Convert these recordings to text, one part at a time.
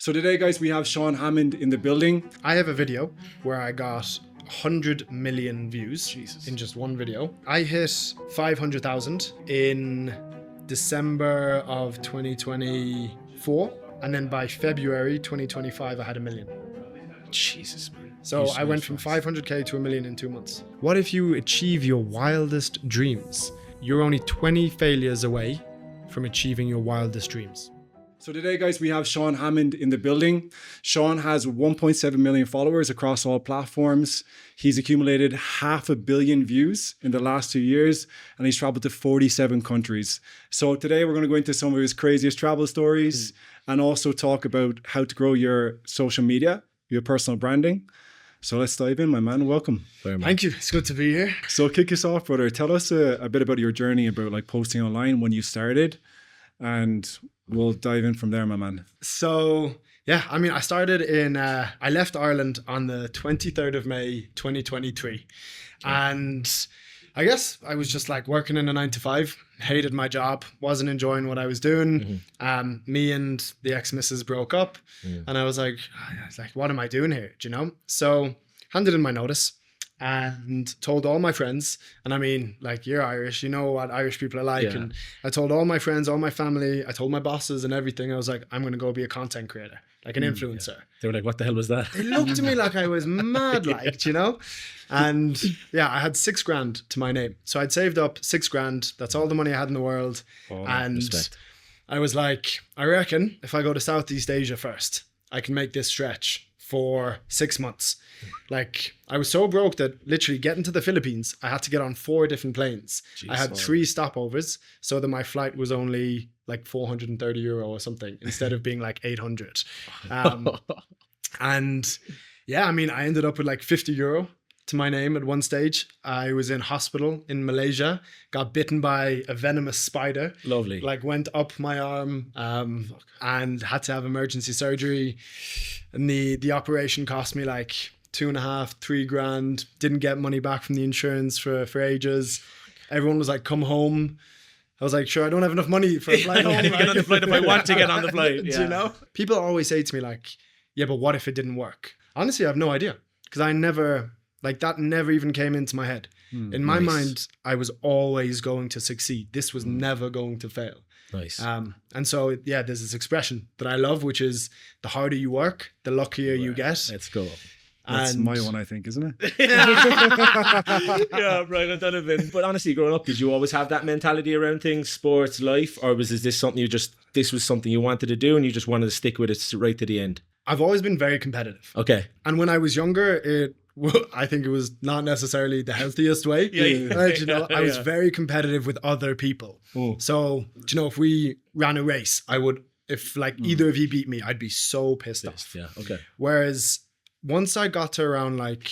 So today, guys, we have Sean Hammond in the building. I have a video where I got 100 million views in just one video. I hit 500,000 in December of 2024. And then by February 2025, I had 1 million. Jesus, man. So I went from 500K to 1 million in 2 months. What if you achieve your wildest dreams? You're only 20 failures away from achieving your wildest dreams. So today, guys, we have Sean Hammond in the building. Sean has 1.7 million followers across all platforms. He's accumulated 500 million views in the last 2 years, and he's traveled to 47 countries. So today we're going to go into some of his craziest travel stories and also talk about how to grow your social media, your personal branding. So let's dive in, my man. Welcome. Thank you. It's good to be here. So kick us off, brother. Tell us a bit about your journey, about like posting online, when you started, and we'll dive in from there, my man. So, yeah, I mean, I started in, I left Ireland on the 23rd of May, 2023. And I guess I was just like working in a 9-to-5, hated my job, wasn't enjoying what I was doing. Me and the ex-missus broke up and I was like, what am I doing here? Do you know? So handed in my notice and told all my friends, and I mean, like, you're Irish, you know what Irish people are like. And I told all my friends, all my family, I told my bosses and everything. I was like, I'm going to go be a content creator, like an influencer. They were like, what the hell was that? They looked at me like I was mad, like, you know? And yeah, I had 6 grand to my name. So I'd saved up 6 grand. That's all the money I had in the world. And respect. I was like, I reckon if I go to Southeast Asia first, I can make this stretch for 6 months. Like, I was so broke that literally getting to the Philippines, I had to get on 4 different planes. I had 3 stopovers, so that my flight was only like 430 euro or something instead of being like 800. And yeah, I mean, I ended up with like 50 euro to my name at one stage. I was in hospital in Malaysia, got bitten by a venomous spider. Lovely. Like, went up my arm and had to have emergency surgery. And the operation cost me like 2.5, 3 grand. Didn't get money back from the insurance for ages. Everyone was like, come home. I was like, sure, I don't have enough money for a flight home. I can't even get on the flight if I want to get on the flight. Do you know? People always say to me like, yeah, but what if it didn't work? Honestly, I have no idea, because I never, like, that never even came into my head. In my mind, I was always going to succeed. This was never going to fail. Nice. And so, yeah, there's this expression that I love, which is the harder you work, the luckier you get. Let's go. That's my one, I think, isn't it? Yeah, Brian Donovan. But honestly, growing up, did you always have that mentality around things, sports, life, or was this something this was something you wanted to do and you just wanted to stick with it right to the end? I've always been very competitive. Okay. And when I was younger, I think it was not necessarily the healthiest way. Right, you know, I was very competitive with other people. So, you know, if we ran a race, I would, if like either of you beat me, I'd be so pissed off. Yeah, okay. Whereas once I got to around like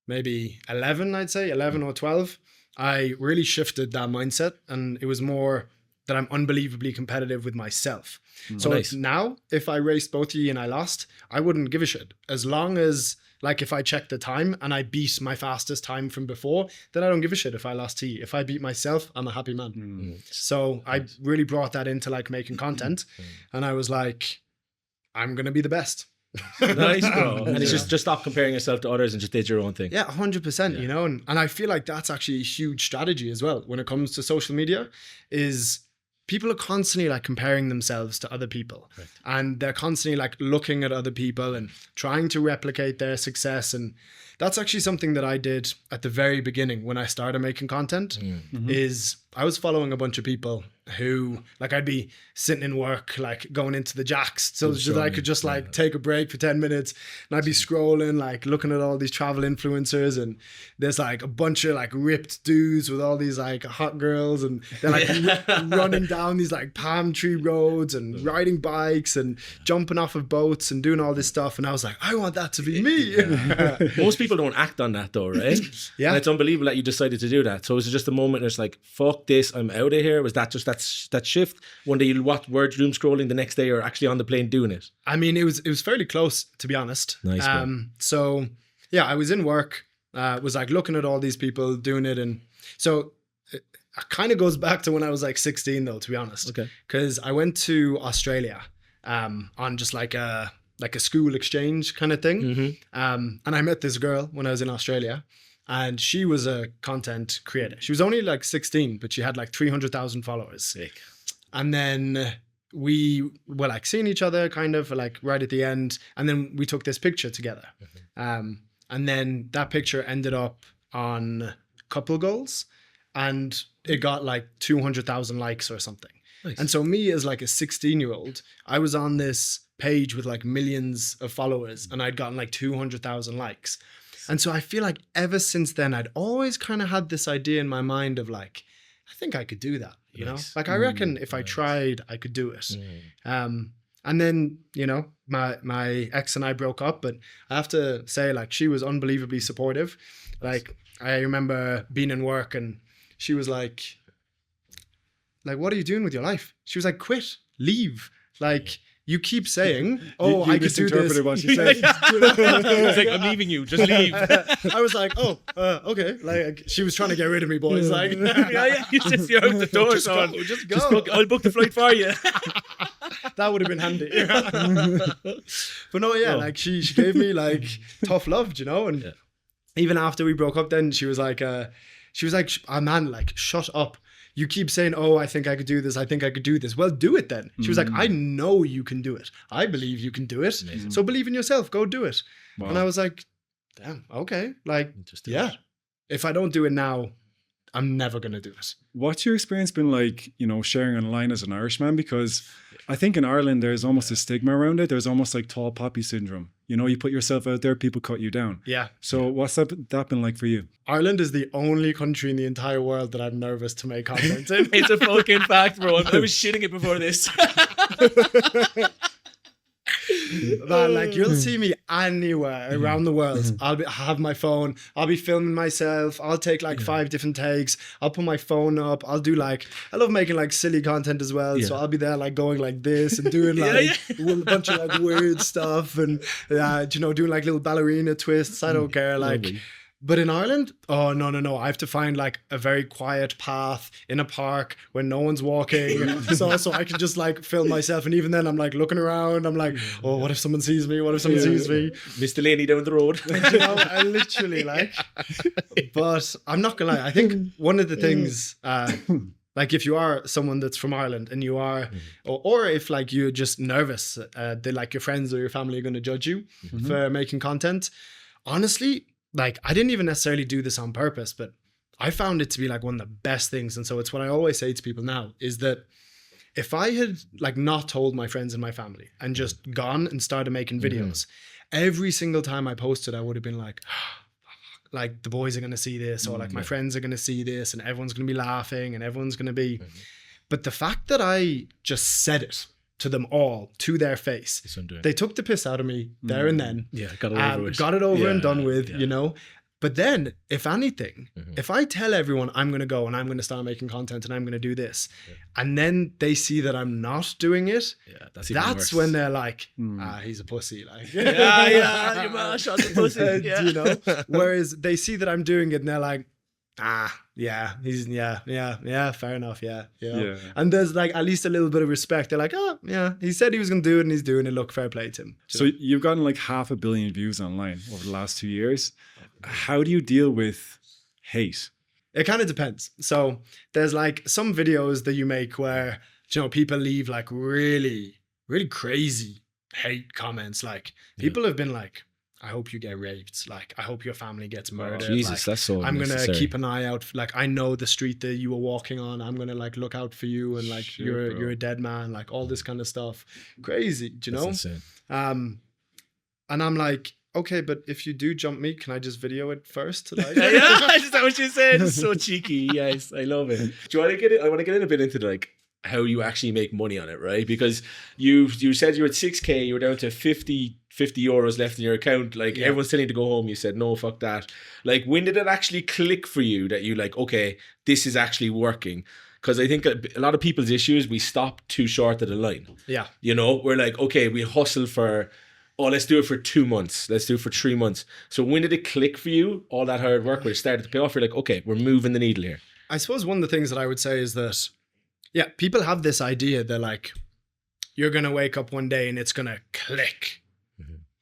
maybe 11, I'd say 11 or 12, I really shifted that mindset, and it was more that I'm unbelievably competitive with myself. So now, if I raced both of you and I lost, I wouldn't give a shit. As long as, like, if I check the time and I beat my fastest time from before, then I don't give a shit if I lost to you. If I beat myself, I'm a happy man. So I really brought that into like making content, and I was like, I'm going to be the best. Nice, bro. And it's just stop comparing yourself to others and just did your own thing. Yeah, 100%, you know, and I feel like that's actually a huge strategy as well when it comes to social media, is people are constantly like comparing themselves to other people. Right. And they're constantly like looking at other people and trying to replicate their success. And that's actually something that I did at the very beginning when I started making content. Is I was following a bunch of people who, like, I'd be sitting in work, like going into the jacks so that I could just like take a break for 10 minutes, and I'd be scrolling, like looking at all these travel influencers, and there's like a bunch of like ripped dudes with all these like hot girls, and they're like running down these like palm tree roads and riding bikes and jumping off of boats and doing all this stuff. And I was like, I want that to be me. Most people don't act on that though, right? Yeah. And it's unbelievable that you decided to do that. So was it just a moment it's like, fuck this, I'm out of here? Was that just that shift? One day you'll watch word doom scrolling, the next day you're actually on the plane doing it? I mean, it was fairly close, to be honest. Nice. So yeah, I was in work, was like looking at all these people doing it. And so it kind of goes back to when I was like 16 though, to be honest. Okay. Because I went to Australia on just like a school exchange kind of thing. And I met this girl when I was in Australia, and she was a content creator. She was only like 16, but she had like 300,000 followers. Sick. And then we were like seeing each other kind of like right at the end. And then we took this picture together. And then that picture ended up on Couple Goals, and it got like 200,000 likes or something. Nice. And so me as like a 16-year-old, I was on this page with like millions of followers, and I'd gotten like 200,000 likes. And so I feel like ever since then, I'd always kind of had this idea in my mind of like, I think I could do that, you know? Like, I reckon if I tried, I could do it. And then, you know, my ex and I broke up, but I have to say, like, she was unbelievably supportive. Like, I remember being in work, and she was like, what are you doing with your life? She was like, quit, leave. Like, you keep saying, oh, I could do this. What she said. It's like, I'm leaving you, just leave. I was like, oh, okay. Like, she was trying to get rid of me, boys. Like, yeah, you just, you're out the door, just Sean. go, just go. I'll book the flight for you. That would have been handy. But no, yeah, like she gave me like tough love, you know? And even after we broke up, then she was like, oh man, like, shut up. You keep saying, oh, I think I could do this. I think I could do this. Well, do it then. She was like, I know you can do it. I believe you can do it. Amazing. So believe in yourself. Go do it. Wow. And I was like, damn, okay. Like, Just do yeah. it. If I don't do it now, I'm never going to do it. What's your experience been like, you know, sharing online as an Irishman? Because I think in Ireland, there's almost a stigma around it. There's almost like tall poppy syndrome. You know, you put yourself out there, people cut you down. Yeah. So what's that been like for you? Ireland is the only country in the entire world that I'm nervous to make content in. It's a fucking fact, bro. I was shitting it before this. Man, like, you'll see me anywhere around the world. I'll have my phone. I'll be filming myself. I'll take like 5 different takes. I'll put my phone up. I'll do like, I love making like silly content as well. So I'll be there like going like this and doing like a bunch of like weird stuff and you know, doing like little ballerina twists. I don't care. Like. Lovely. But in Ireland, oh, no. I have to find like a very quiet path in a park when no one's walking. so I can just like film myself. And even then I'm like looking around. I'm like, oh, what if someone sees me? What if someone sees me? Mr. Laney down the road. You know, I literally like, but I'm not gonna lie. I think one of the things, like if you are someone that's from Ireland and you are, or if like you're just nervous, that like your friends or your family are going to judge you for making content. Honestly, like, I didn't even necessarily do this on purpose, but I found it to be like one of the best things. And so it's what I always say to people now is that if I had like not told my friends and my family and just gone and started making videos, every single time I posted, I would have been like the boys are going to see this, or like my friends are going to see this, and everyone's going to be laughing and everyone's going to be. But the fact that I just said it to them all, to their face, they took the piss out of me there and then. Yeah, got it over and done with, you know. But then, if anything, if I tell everyone I'm going to go and I'm going to start making content and I'm going to do this, and then they see that I'm not doing it, that's when they're like, he's a pussy. Like, your man shot's a pussy. You know. Whereas they see that I'm doing it and they're like, he's fair enough, you know? And there's like at least a little bit of respect. They're like, oh yeah, he said he was gonna do it and he's doing it. Look, fair play to him. So you've gotten like 500 million views online over the last 2 years. How do you deal with hate? It kind of depends. So there's like some videos that you make where, you know, people leave like really, really crazy hate comments. Like people have been like, I hope you get raped. Like, I hope your family gets murdered. Jesus, like, that's so I'm unnecessary. gonna keep an eye out. Like, I know the street that you were walking on. I'm gonna like look out for you, and like you're a dead man. Like all this kind of stuff. Crazy, do you know? That's insane. And I'm like, okay, but if you do jump me, can I just video it first? Like, Is that what you said? It's so cheeky. Yes, I love it. Do you want to get it? I want to get in a bit into like how you actually make money on it, right? Because you said you were at 6K, you were down to 50 euros left in your account. Like everyone's telling you to go home. You said, no, fuck that. Like, when did it actually click for you that you like, okay, this is actually working? Because I think a lot of people's issue is we stop too short of the line. Yeah. You know, we're like, okay, we hustle for, let's do it for 2 months. Let's do it for 3 months. So when did it click for you? All that hard work where it started to pay off. You're like, okay, we're moving the needle here. I suppose one of the things that I would say is that, yeah, people have this idea. They're like, you're going to wake up one day and it's going to click.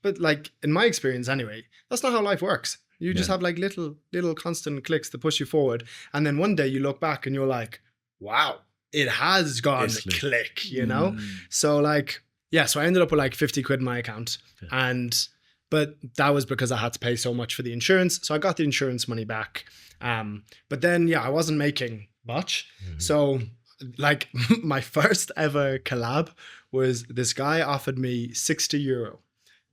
But like in my experience anyway, that's not how life works. You just have like little constant clicks to push you forward. And then one day you look back and you're like, wow, it has gone click, you know? So like, yeah, so I ended up with like 50 quid in my account. But that was because I had to pay so much for the insurance. So I got the insurance money back. But then, yeah, I wasn't making much. So like my first ever collab was this guy offered me €60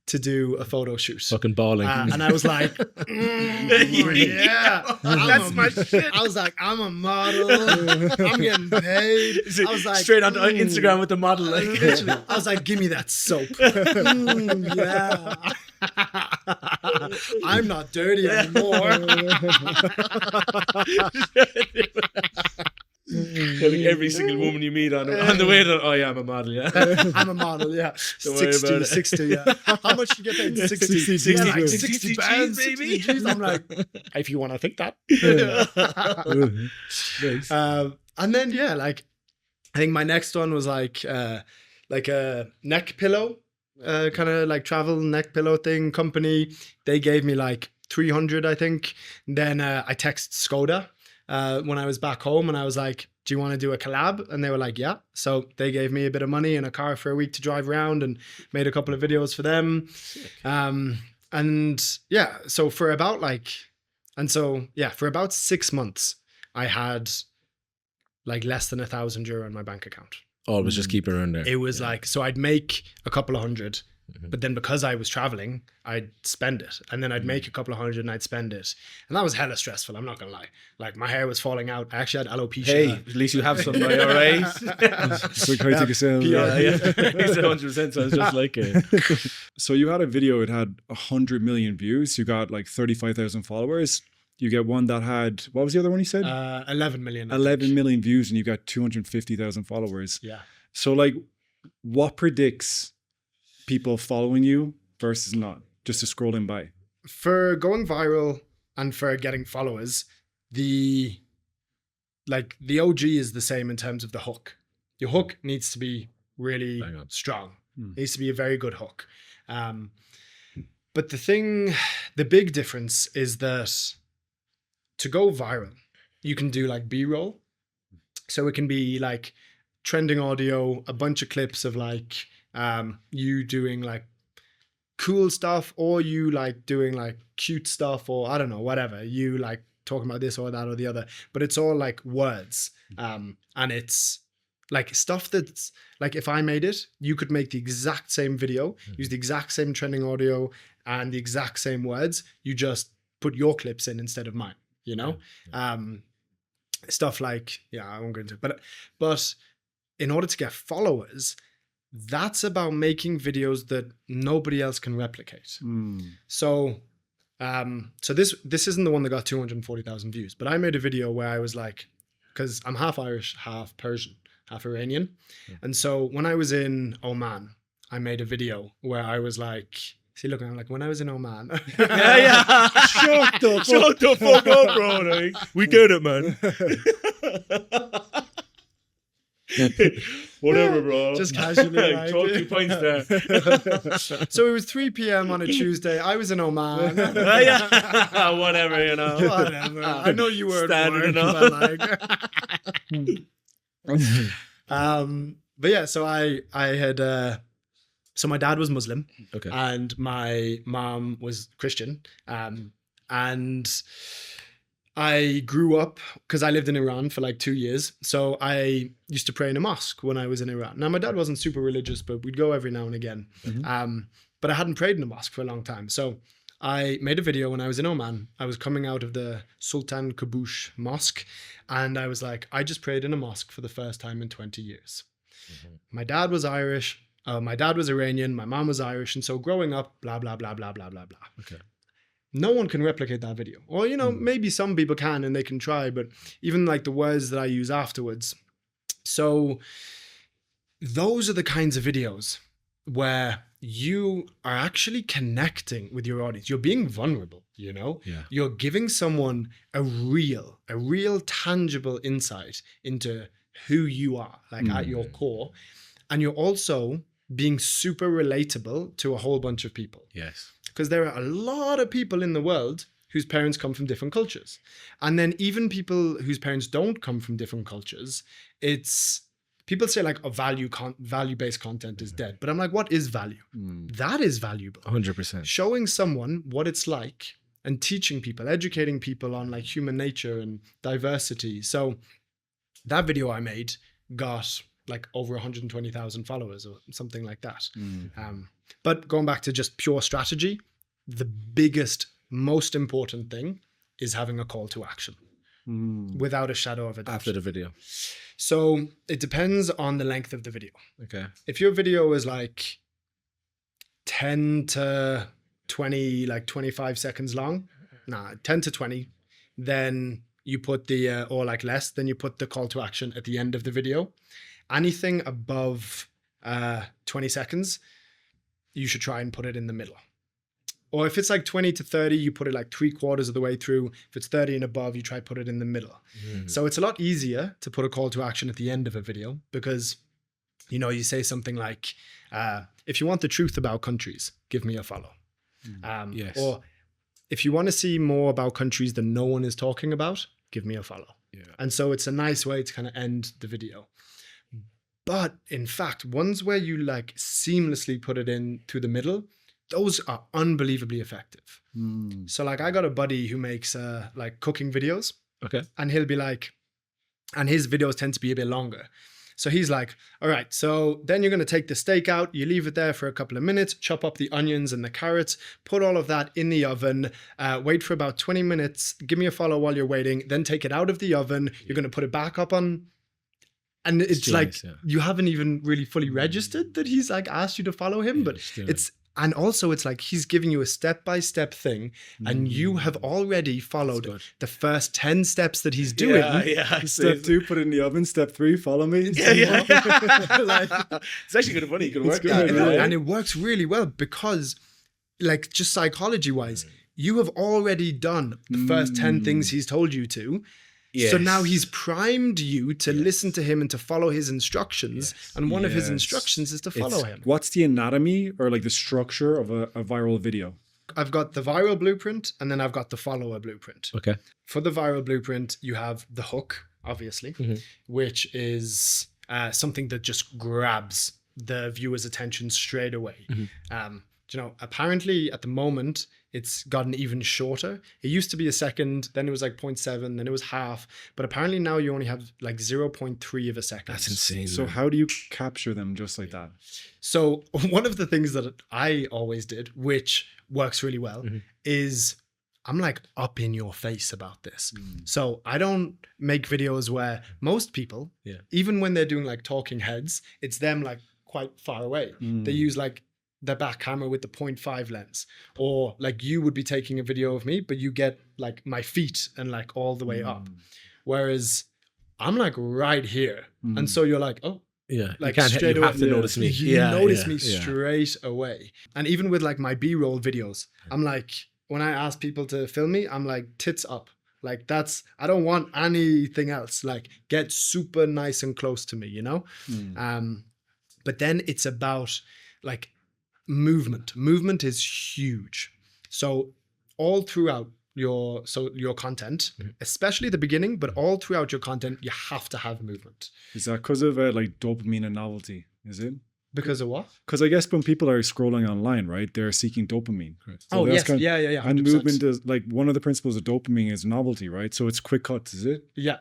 to do a photo shoot. Fucking balling. And I was like, yeah, that's my shit. I was like, I'm a model. I'm getting paid. I was like, straight on Instagram with the model. Like, I was like, give me that soap. Yeah. I'm not dirty anymore. Telling every single woman you meet on the way to, oh yeah, I'm a model, yeah. I'm a model, yeah. 60, yeah. How much do you get paid? 60 yeah, like G's, 60 pounds, baby. 60 G's. I'm like, if you want to think that. Nice. And then, yeah, like, I think my next one was like a neck pillow, kind of like travel neck pillow thing company. They gave me like 300, I think. And then I texted Skoda when I was back home and I was like, do you want to do a collab? And they were like, yeah. So they gave me a bit of money and a car for a week to drive around and made a couple of videos for them. And yeah, so for about for about 6 months, I had like less than €1,000 in my bank account. Always just keep it around there. It was like, so I'd make a couple of hundred, but then because I was traveling, I'd spend it. And then I'd make a couple of hundred and I'd spend it. And that was hella stressful. I'm not going to lie. Like my hair was falling out. I actually had alopecia. Hey, at least you have some, all right? So try to take a sale. Yeah. It's 100%. So it's just like it. So you had a video, it had 100 million views. You got like 35,000 followers. You get one that had, what was the other one you said? 11 million. 11 million views and you got 250,000 followers. Yeah. So like what predicts people following you versus not, just to scrolling by? For going viral and for getting followers, the OG is the same in terms of the hook. Your hook needs to be really strong. It needs to be a very good hook. But the big difference is that to go viral, you can do like B-roll. So it can be like trending audio, a bunch of clips of like you doing like cool stuff, or you like doing like cute stuff, or I don't know, whatever. You like talking about this or that or the other, but it's all like words. And it's like stuff that's like, if I made it, you could make the exact same video, use the exact same trending audio and the exact same words. You just put your clips in instead of mine, you know? Stuff like, I won't go into it, but in order to get followers, that's about making videos that nobody else can replicate. So this isn't the one that got 240,000 views, but I made a video where I was like, because I'm half Irish, half Persian, half Iranian. And so when I was in Oman, I made a video where I was like, I'm like, when I was in Oman. Yeah. Shut the fuck up, bro. Like, we get it, man. Whatever, bro. Just casually. Like, throw 2 points there. So it was 3 p.m. on a Tuesday. I was in Oman. Whatever, you know. Whatever. I know you were standard enough. But yeah, so I had. So my dad was Muslim, and my mom was Christian, and I grew up, because I lived in Iran for like 2 years. So I used to pray in a mosque when I was in Iran. Now, my dad wasn't super religious, but we'd go every now and again. But I hadn't prayed in a mosque for a long time. So I made a video when I was in Oman. I was coming out of the Sultan Qaboos Mosque, and I was like, I just prayed in a mosque for the first time in 20 years. My dad was Irish. My dad was Iranian. My mom was Irish. And so growing up, blah, blah, blah, blah, blah, blah, blah. No one can replicate that video. Or, you know, maybe some people can and they can try, but even like the words that I use afterwards. So those are the kinds of videos where you are actually connecting with your audience. You're being vulnerable, you know? You're giving someone a real tangible insight into who you are, like at your core. And you're also being super relatable to a whole bunch of people. Yes. Because there are a lot of people in the world whose parents come from different cultures. And then even people whose parents don't come from different cultures, it's people say like a value-based content is dead. But I'm like, what is value? That is valuable. 100%. Showing someone what it's like and teaching people, educating people on like human nature and diversity. So that video I made got like over 120,000 followers or something like that. But going back to just pure strategy, the biggest, most important thing is having a call to action without a shadow of a doubt. After the video. So it depends on the length of the video. Okay. If your video is like 10 to 20, like 25 seconds long, 10 to 20, then you put the, or like less, then you put the call to action at the end of the video. Anything above 20 seconds, you should try and put it in the middle. Or if it's like 20 to 30, you put it like 3/4 of the way through. If it's 30 and above, you try to put it in the middle. So it's a lot easier to put a call to action at the end of a video because, you know, you say something like, if you want the truth about countries, give me a follow. Yes. Or if you want to see more about countries that no one is talking about, give me a follow. Yeah. And so it's a nice way to kind of end the video. But in fact, ones where you like seamlessly put it in through the middle, those are unbelievably effective. So like I got a buddy who makes like cooking videos. Okay. And he'll be like, and his videos tend to be a bit longer. So he's like, all right, so then you're going to take the steak out, you leave it there for a couple of minutes, chop up the onions and the carrots, put all of that in the oven, wait for about 20 minutes, give me a follow while you're waiting, then take it out of the oven. You're going to put it back up on. And it's like, you haven't even really fully registered that he's like asked you to follow him, but it's, and also it's like he's giving you a step-by-step thing and you have already followed the first 10 steps that he's doing. Yeah. Step 2, put it in the oven. Step 3, follow me. Yeah. Like, it's actually good funny. You can work that. And it works really well because like just psychology-wise, you have already done the first 10 things he's told you to. Yes. So now he's primed you to listen to him and to follow his instructions. And one of his instructions is to follow him. What's the anatomy or like the structure of a viral video? I've got the viral blueprint and then I've got the follower blueprint. Okay. For the viral blueprint, you have the hook, obviously, which is something that just grabs the viewer's attention straight away. You know, apparently at the moment, it's gotten even shorter. It used to be a second, then it was like 0.7, then it was half. But apparently now you only have like 0.3 of a second. That's insane. So how do you capture them just like that? So one of the things that I always did, which works really well, is I'm like up in your face about this. So I don't make videos where most people, even when they're doing like talking heads, it's them like quite far away. They use like the back camera with the 0.5 lens, or like you would be taking a video of me, but you get like my feet and like all the way up. Whereas I'm like right here. And so you're like, oh, yeah, like you can't straight you away. have to notice me. You notice me straight away. And even with like my B-roll videos, I'm like, when I ask people to film me, I'm like tits up. Like that's, I don't want anything else. Like get super nice and close to me, you know? But then it's about like movement. Movement is huge. So all throughout your content, especially the beginning, but all throughout your content, you have to have movement. Is that because of like dopamine and novelty? Is it? Because of what? Because I guess when people are scrolling online, right, they're seeking dopamine. So yes, kind of, yeah. And 100%. movement is like one of the principles of dopamine is novelty, right? So it's quick cuts, is it? Yeah.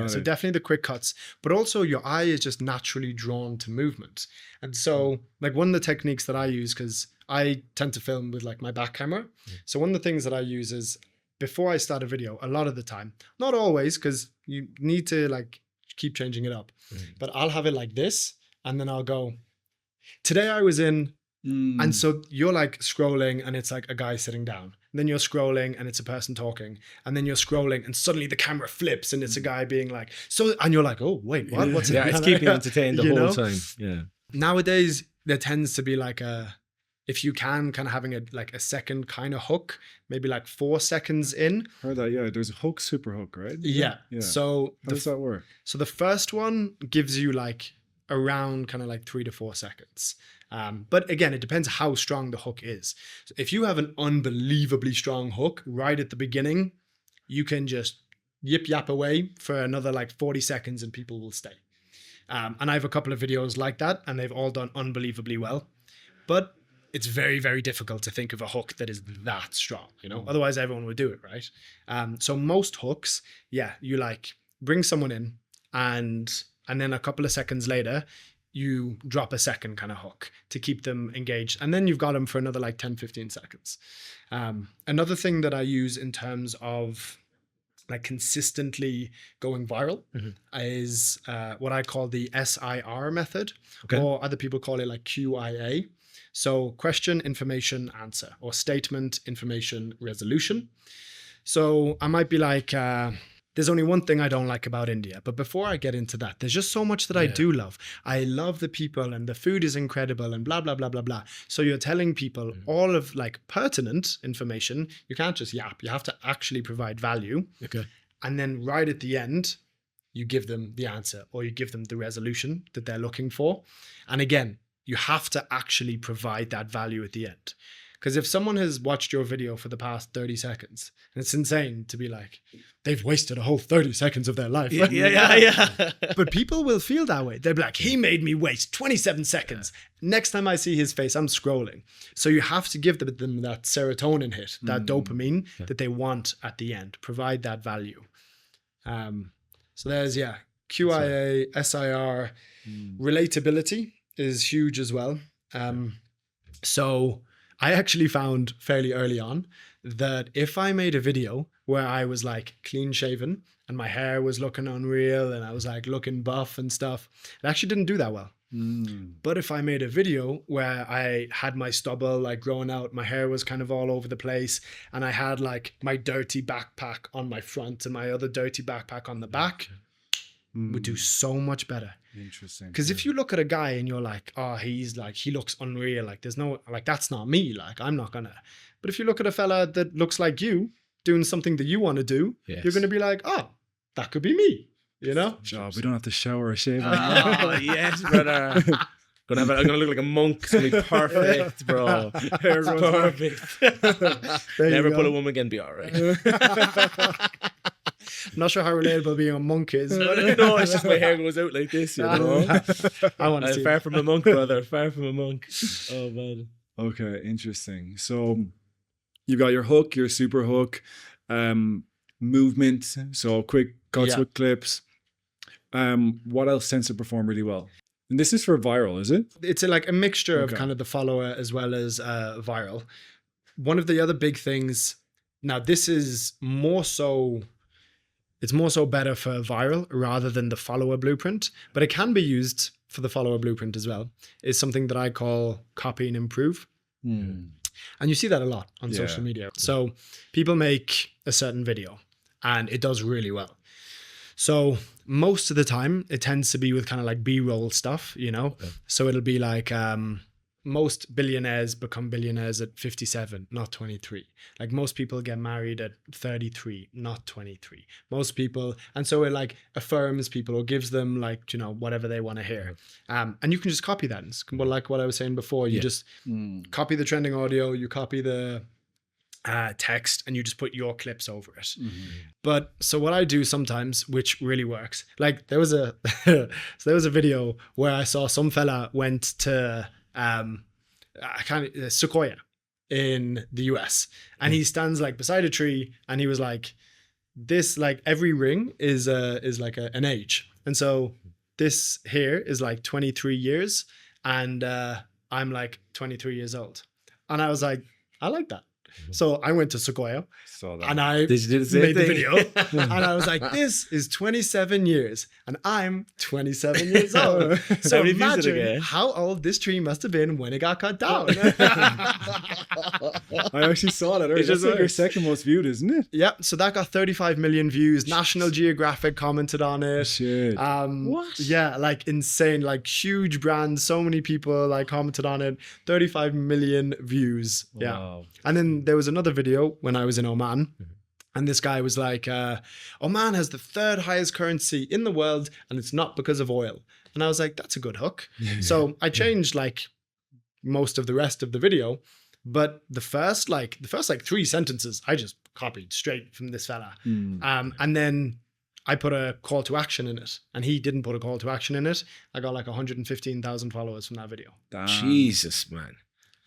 So definitely the quick cuts, but also your eye is just naturally drawn to movement. And so like one of the techniques that I use, because I tend to film with like my back camera. So one of the things that I use is before I start a video, a lot of the time, not always, because you need to like keep changing it up, but I'll have it like this. And then I'll go, today I was in, and so you're like scrolling and it's like a guy sitting down. And then you're scrolling and it's a person talking. And then you're scrolling and suddenly the camera flips and it's a guy being like, so, and you're like, oh, wait, what? What's it? Yeah, it's keeping you entertained the whole time. Yeah. Nowadays, there tends to be like if you can, kind of having a second kind of hook, maybe like 4 seconds in. Heard that, yeah. There's a hook, super hook, right? Yeah. So how does that work? So the first one gives you like around kind of like 3 to 4 seconds. But again, it depends how strong the hook is. So if you have an unbelievably strong hook right at the beginning, you can just yip yap away for another like 40 seconds and people will stay. And I have a couple of videos like that, and they've all done unbelievably well. But it's very, very difficult to think of a hook that is that strong, you know, otherwise everyone would do it, right? So most hooks, you like bring someone in and then a couple of seconds later, you drop a second kind of hook to keep them engaged. And then you've got them for another like 10, 15 seconds. Another thing that I use in terms of like consistently going viral is what I call the SIR method, or other people call it like QIA. So question, information, answer, or statement, information, resolution. So I might be like, there's only one thing I don't like about India. But before I get into that, there's just so much that I do love. I love the people and the food is incredible and blah, blah, blah, blah, blah. So you're telling people all of like pertinent information. You can't just yap. You have to actually provide value. Okay. And then right at the end, you give them the answer or you give them the resolution that they're looking for. And again, you have to actually provide that value at the end. Because if someone has watched your video for the past 30 seconds, and it's insane to be like, they've wasted a whole 30 seconds of their life. Right? Yeah. But people will feel that way. They're like, he made me waste 27 seconds. Next time I see his face, I'm scrolling. So you have to give them that serotonin hit, that dopamine that they want at the end. Provide that value. So there's, QIA, SIR, relatability is huge as well. So I actually found fairly early on that if I made a video where I was like clean shaven and my hair was looking unreal and I was like looking buff and stuff, it actually didn't do that well. But if I made a video where I had my stubble like growing out, my hair was kind of all over the place, and I had like my dirty backpack on my front and my other dirty backpack on the back, would do so much better. Interesting. Because if you look at a guy and you're like, oh, he's like, he looks unreal. Like there's no, like, that's not me. Like, I'm not gonna. But if you look at a fella that looks like you doing something that you want to do, you're going to be like, oh, that could be me. You know? Job. We don't have to shower or shave. Oh, yes, brother. I'm gonna look like a monk. It's gonna be perfect, bro. Perfect. Never pull a woman again. Be all right. I'm not sure how relatable being a monk is. No, it's just my hair goes out like this, you know. I want to see. Far from a monk, brother. Far from a monk. Oh man. Okay, interesting. So you've got your hook, your super hook, movement. So quick cuts with clips. What else tends to perform really well? And this is for viral, is it? It's like a mixture of kind of the follower as well as viral. One of the other big things. Now this is more so. It's more so better for viral rather than the follower blueprint, but it can be used for the follower blueprint as well. It's something that I call copy and improve. And you see that a lot on social media. So people make a certain video and it does really well. So most of the time it tends to be with kind of like B-roll stuff, you know? Okay. So it'll be like, most billionaires become billionaires at 57, not 23. Like most people get married at 33, not 23. Most people, and so it like affirms people or gives them like, you know, whatever they want to hear. And you can just copy that. It's like what I was saying before, you just copy the trending audio, you copy the text, and you just put your clips over it. But so what I do sometimes, which really works, like there was a video where I saw some fella went to Sequoia in the US, and he stands like beside a tree, and he was like, this, like every ring is like an age, and so this here is like 23 years, and I'm like 23 years old, and I was like, I like that. So I went to Sequoia and I made the video and I was like, this is 27 years and I'm 27 years old. So imagine how old this tree must have been when it got cut down. I actually saw that. It's just like your second most viewed, isn't it? Yeah. So that got 35 million views. National Geographic commented on it. Shit. What? Yeah, like insane, like huge brands. So many people like commented on it. 35 million views. Yeah. Wow. And then there was another video when I was in Oman, and this guy was like, Oman has the third highest currency in the world, and it's not because of oil. And I was like, that's a good hook. So I changed like most of the rest of the video, but the first like 3 sentences I just copied straight from this fella. And then I put a call to action in it, and he didn't put a call to action in it. I got like 115,000 followers from that video. Damn. Jesus, man.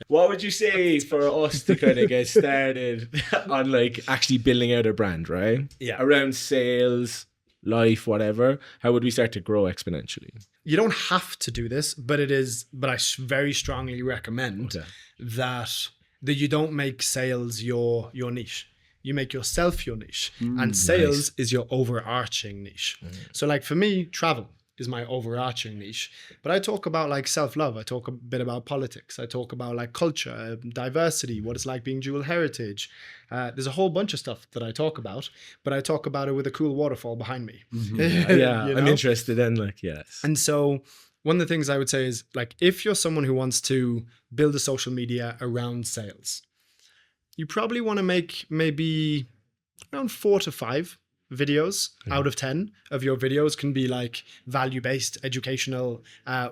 What would you say for us to kind of get started on like actually building out a brand, right? Yeah. Around sales, life, whatever. How would we start to grow exponentially? You don't have to do this, but I very strongly recommend that you don't make sales your niche. You make yourself your niche, and sales is your overarching niche. So like for me, travel is my overarching niche, but I talk about like self-love. I talk a bit about politics. I talk about like culture, diversity, what it's like being dual heritage. There's a whole bunch of stuff that I talk about, but I talk about it with a cool waterfall behind me. Yeah, You know? I'm interested in like, yes. And so one of the things I would say is like, if you're someone who wants to build a social media around sales, you probably want to make maybe around 4 to 5 videos out of 10 of your videos can be like value-based, educational,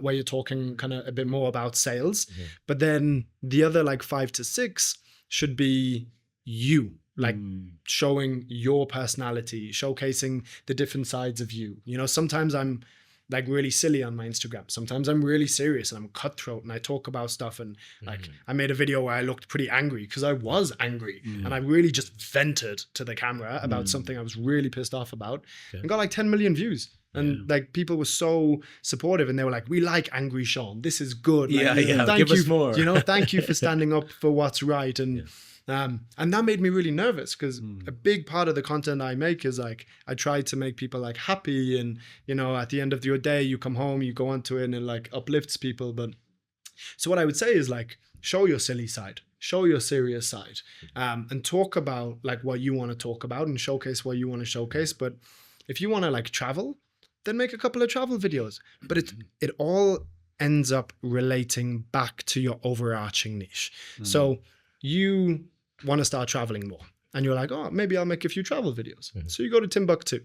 where you're talking kind of a bit more about sales. But then the other like 5 to 6 should be you, like showing your personality, showcasing the different sides of you. You know, sometimes I'm like really silly on my Instagram. Sometimes I'm really serious and I'm cutthroat and I talk about stuff. And like I made a video where I looked pretty angry because I was angry and I really just vented to the camera about something I was really pissed off about and got like 10 million views. And like people were so supportive and they were like, we like angry Sean. This is good. Like, thank Give you, us more. You know, thank you for standing up for what's right. And that made me really nervous because a big part of the content I make is like, I try to make people like happy. And, you know, at the end of your day, you come home, you go onto it and it like uplifts people. But so what I would say is like, show your silly side, show your serious side, and talk about like what you want to talk about and showcase what you want to showcase. But if you want to like travel, then make a couple of travel videos. But it all ends up relating back to your overarching niche. So you want to start traveling more and you're like, oh, maybe I'll make a few travel videos. So you go to Timbuktu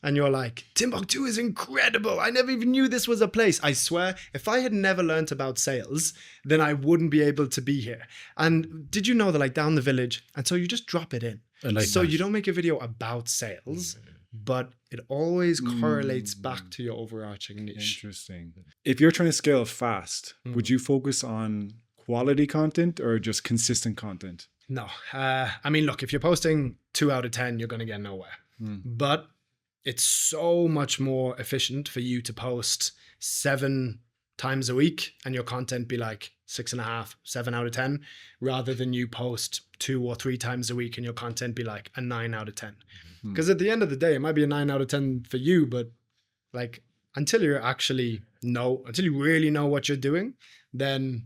and you're like, Timbuktu is incredible. I never even knew this was a place. I swear, if I had never learnt about sales, then I wouldn't be able to be here. And did you know that like down the village? And so you just drop it in. So you don't make a video about sales, but it always correlates back to your overarching niche. Interesting. If you're trying to scale fast, would you focus on quality content or just consistent content? No. I mean, look, if you're posting 2 out of 10, you're going to get nowhere. But it's so much more efficient for you to post 7 times a week and your content be like 6.5, 7 out of 10, rather than you post 2 or 3 times a week and your content be like a 9 out of 10. Because at the end of the day, it might be a 9 out of 10 for you, but like until you really know what you're doing, then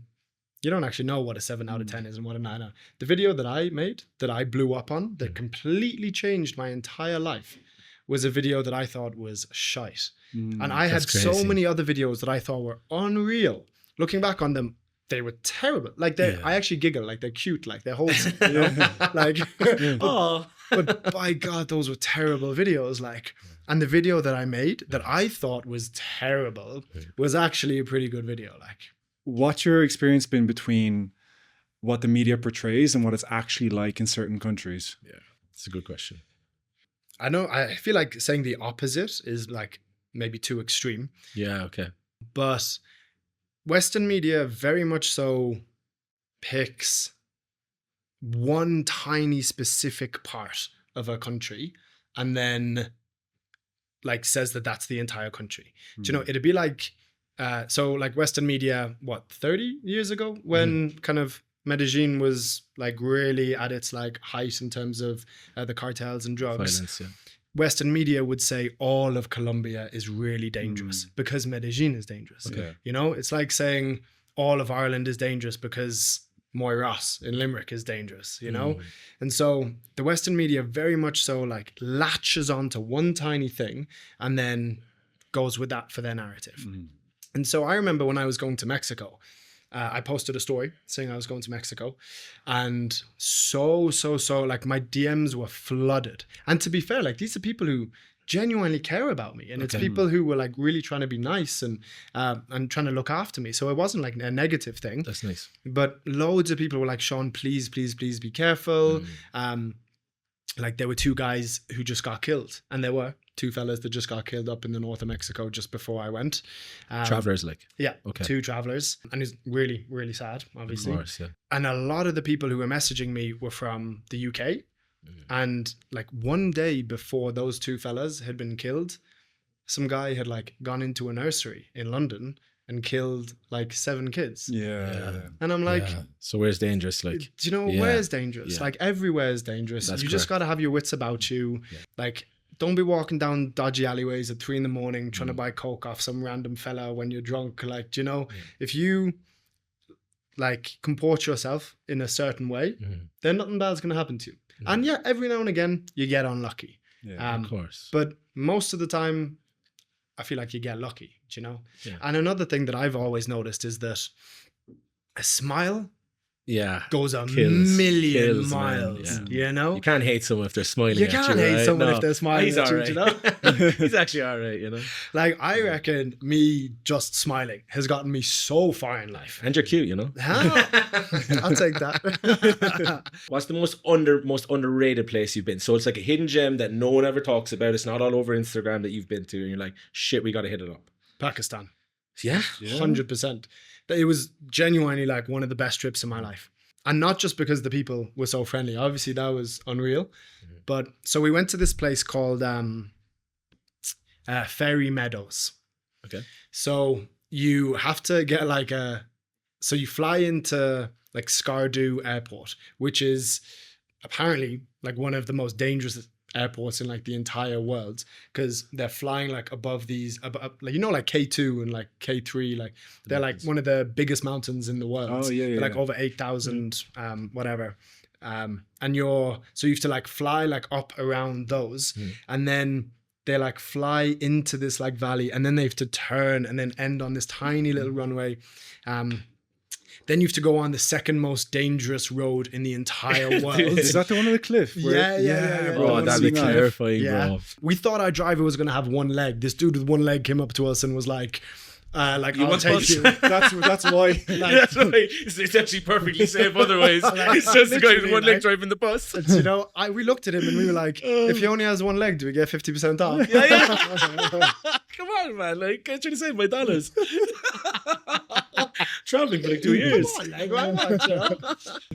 you don't actually know what a 7 out of 10 is and what a 9 out. The video that I made, that I blew up on, that completely changed my entire life, was a video that I thought was shite. And I had so many other videos that I thought were unreal. Looking back on them, they were terrible. Like I actually giggle, like they're cute, like they're wholesome. You know? Like, but by God, those were terrible videos. Like, and the video that I made that I thought was terrible was actually a pretty good video. Like, what's your experience been between what the media portrays and what it's actually like in certain countries? Yeah, it's a good question. I feel like saying the opposite is like maybe too extreme. Yeah, okay. But Western media very much so picks one tiny specific part of a country and then like says that that's the entire country. Do you know, it'd be like, so like Western media, 30 years ago when kind of Medellin was like really at its like height in terms of the cartels and drugs. Finance, yeah. Western media would say all of Colombia is really dangerous because Medellin is dangerous. Okay. You know, it's like saying all of Ireland is dangerous because Moyross in Limerick is dangerous, you know? And so the Western media very much so like latches onto one tiny thing and then goes with that for their narrative. And so I remember when I was going to Mexico, I posted a story saying I was going to Mexico and so like my DMs were flooded. And to be fair, like these are people who genuinely care about me, and it's people who were like really trying to be nice and trying to look after me. So it wasn't like a negative thing. That's nice. But loads of people were like, Sean, please be careful. Like there were 2 guys who just got killed, and there were 2 fellas that just got killed up in the north of Mexico just before I went. Travelers, like. Yeah, Okay. 2 travelers, and it's really, really sad, obviously. Of course, yeah. And a lot of the people who were messaging me were from the UK. And like one day before those 2 fellas had been killed, some guy had like gone into a nursery in London and killed like 7 kids. Yeah. And I'm like, So where's dangerous? Like, do you know where's dangerous? Yeah. Like everywhere is dangerous. That's You just correct. got to have your wits about you. Yeah. Like, don't be walking down dodgy alleyways at 3 a.m. trying to buy coke off some random fella when you're drunk. Like, do you know, if you like comport yourself in a certain way, then nothing bad's going to happen to you. And yeah, every now and again you get unlucky. Yeah. of course. But most of the time, I feel like you get lucky, do you know? Yeah. And another thing that I've always noticed is that a smile Yeah. goes a Kills, million man. miles, Yeah. you know? You can't hate someone if they're smiling You at can't you, hate right? someone No. if they're smiling He's at you, all do you right. know? He's actually all right, you know? Like, I reckon me just smiling has gotten me so far in life. And you're cute, you know? Huh? I'll take that. What's the most underrated place you've been? So it's like a hidden gem that no one ever talks about. It's not all over Instagram that you've been to. And you're like, shit, we got to hit it up. Pakistan. Yeah? 100%. It was genuinely like one of the best trips in my life. And not just because the people were so friendly. Obviously, that was unreal. But so we went to this place called Fairy Meadows. Okay. So you have to get like so you fly into like Skardu Airport, which is apparently like one of the most dangerous airports in like the entire world, because they're flying like above these like, you know, like K2 and like K3, like they're like one of the biggest mountains in the world. Oh, yeah, They're like yeah. over 8,000 whatever, and so you have to like fly like up around those, and then they like fly into this like valley, and then they have to turn and then end on this tiny little runway. Then you have to go on the second most dangerous road in the entire world. Is that the one on the cliff? Yeah. Bro, Don't that'd be see that. terrifying, Yeah. bro. We thought our driver was going to have one leg. This dude with one leg came up to us and was like I'll want take us? you. That's why. That's right. It's actually perfectly safe otherwise. It's just the guy with one leg driving the bus. You know, we looked at him and we were like, if he only has one leg, do we get 50% off? Yeah. Come on, man. Like, I'm trying to save my dollars. Traveling for like 2 years. Come on, like, why not, you know?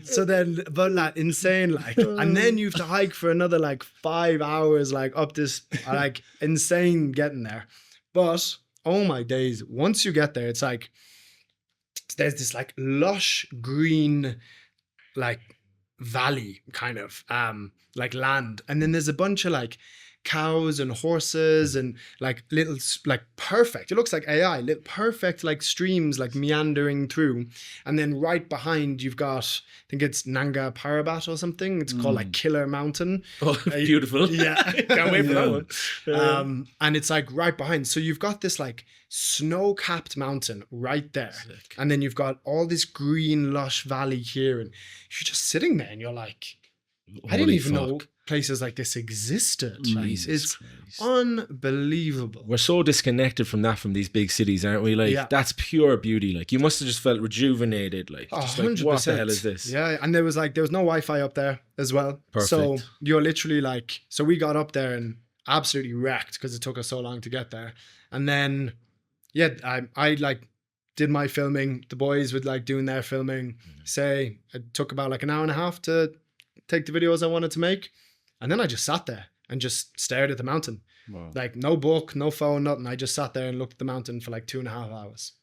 So then, but like insane, like, and then you have to hike for another like 5 hours, like up this, like insane getting there. But oh my days, once you get there, it's like there's this like lush green, like valley kind of like land, and then there's a bunch of like cows and horses and like little like perfect, it looks like AI, little perfect like streams like meandering through, and then right behind you've got, I think it's Nanga Parbat or something, it's called like Killer Mountain. Oh, beautiful. Yeah. Can't wait for that one. And it's like right behind, so you've got this like snow-capped mountain right there. Sick. And then you've got all this green lush valley here, and you're just sitting there and you're like, I didn't Holy even know fuck. places like this existed. Like, Jesus it's Christ. unbelievable. We're so disconnected from these big cities, aren't we? Like, Yeah. that's pure beauty. Like, you must have just felt rejuvenated. Like, just like, what the hell is this? Yeah, and there was no Wi-Fi up there as well. So Perfect. you're literally like, so we got up there and absolutely wrecked because it took us so long to get there. And then, yeah, I like did my filming. The boys would like doing their filming. Say it took about like an hour and a half to take the videos I wanted to make. And then I just sat there and just stared at the mountain. Wow. Like no book, no phone, nothing. I just sat there and looked at the mountain for like 2.5 hours.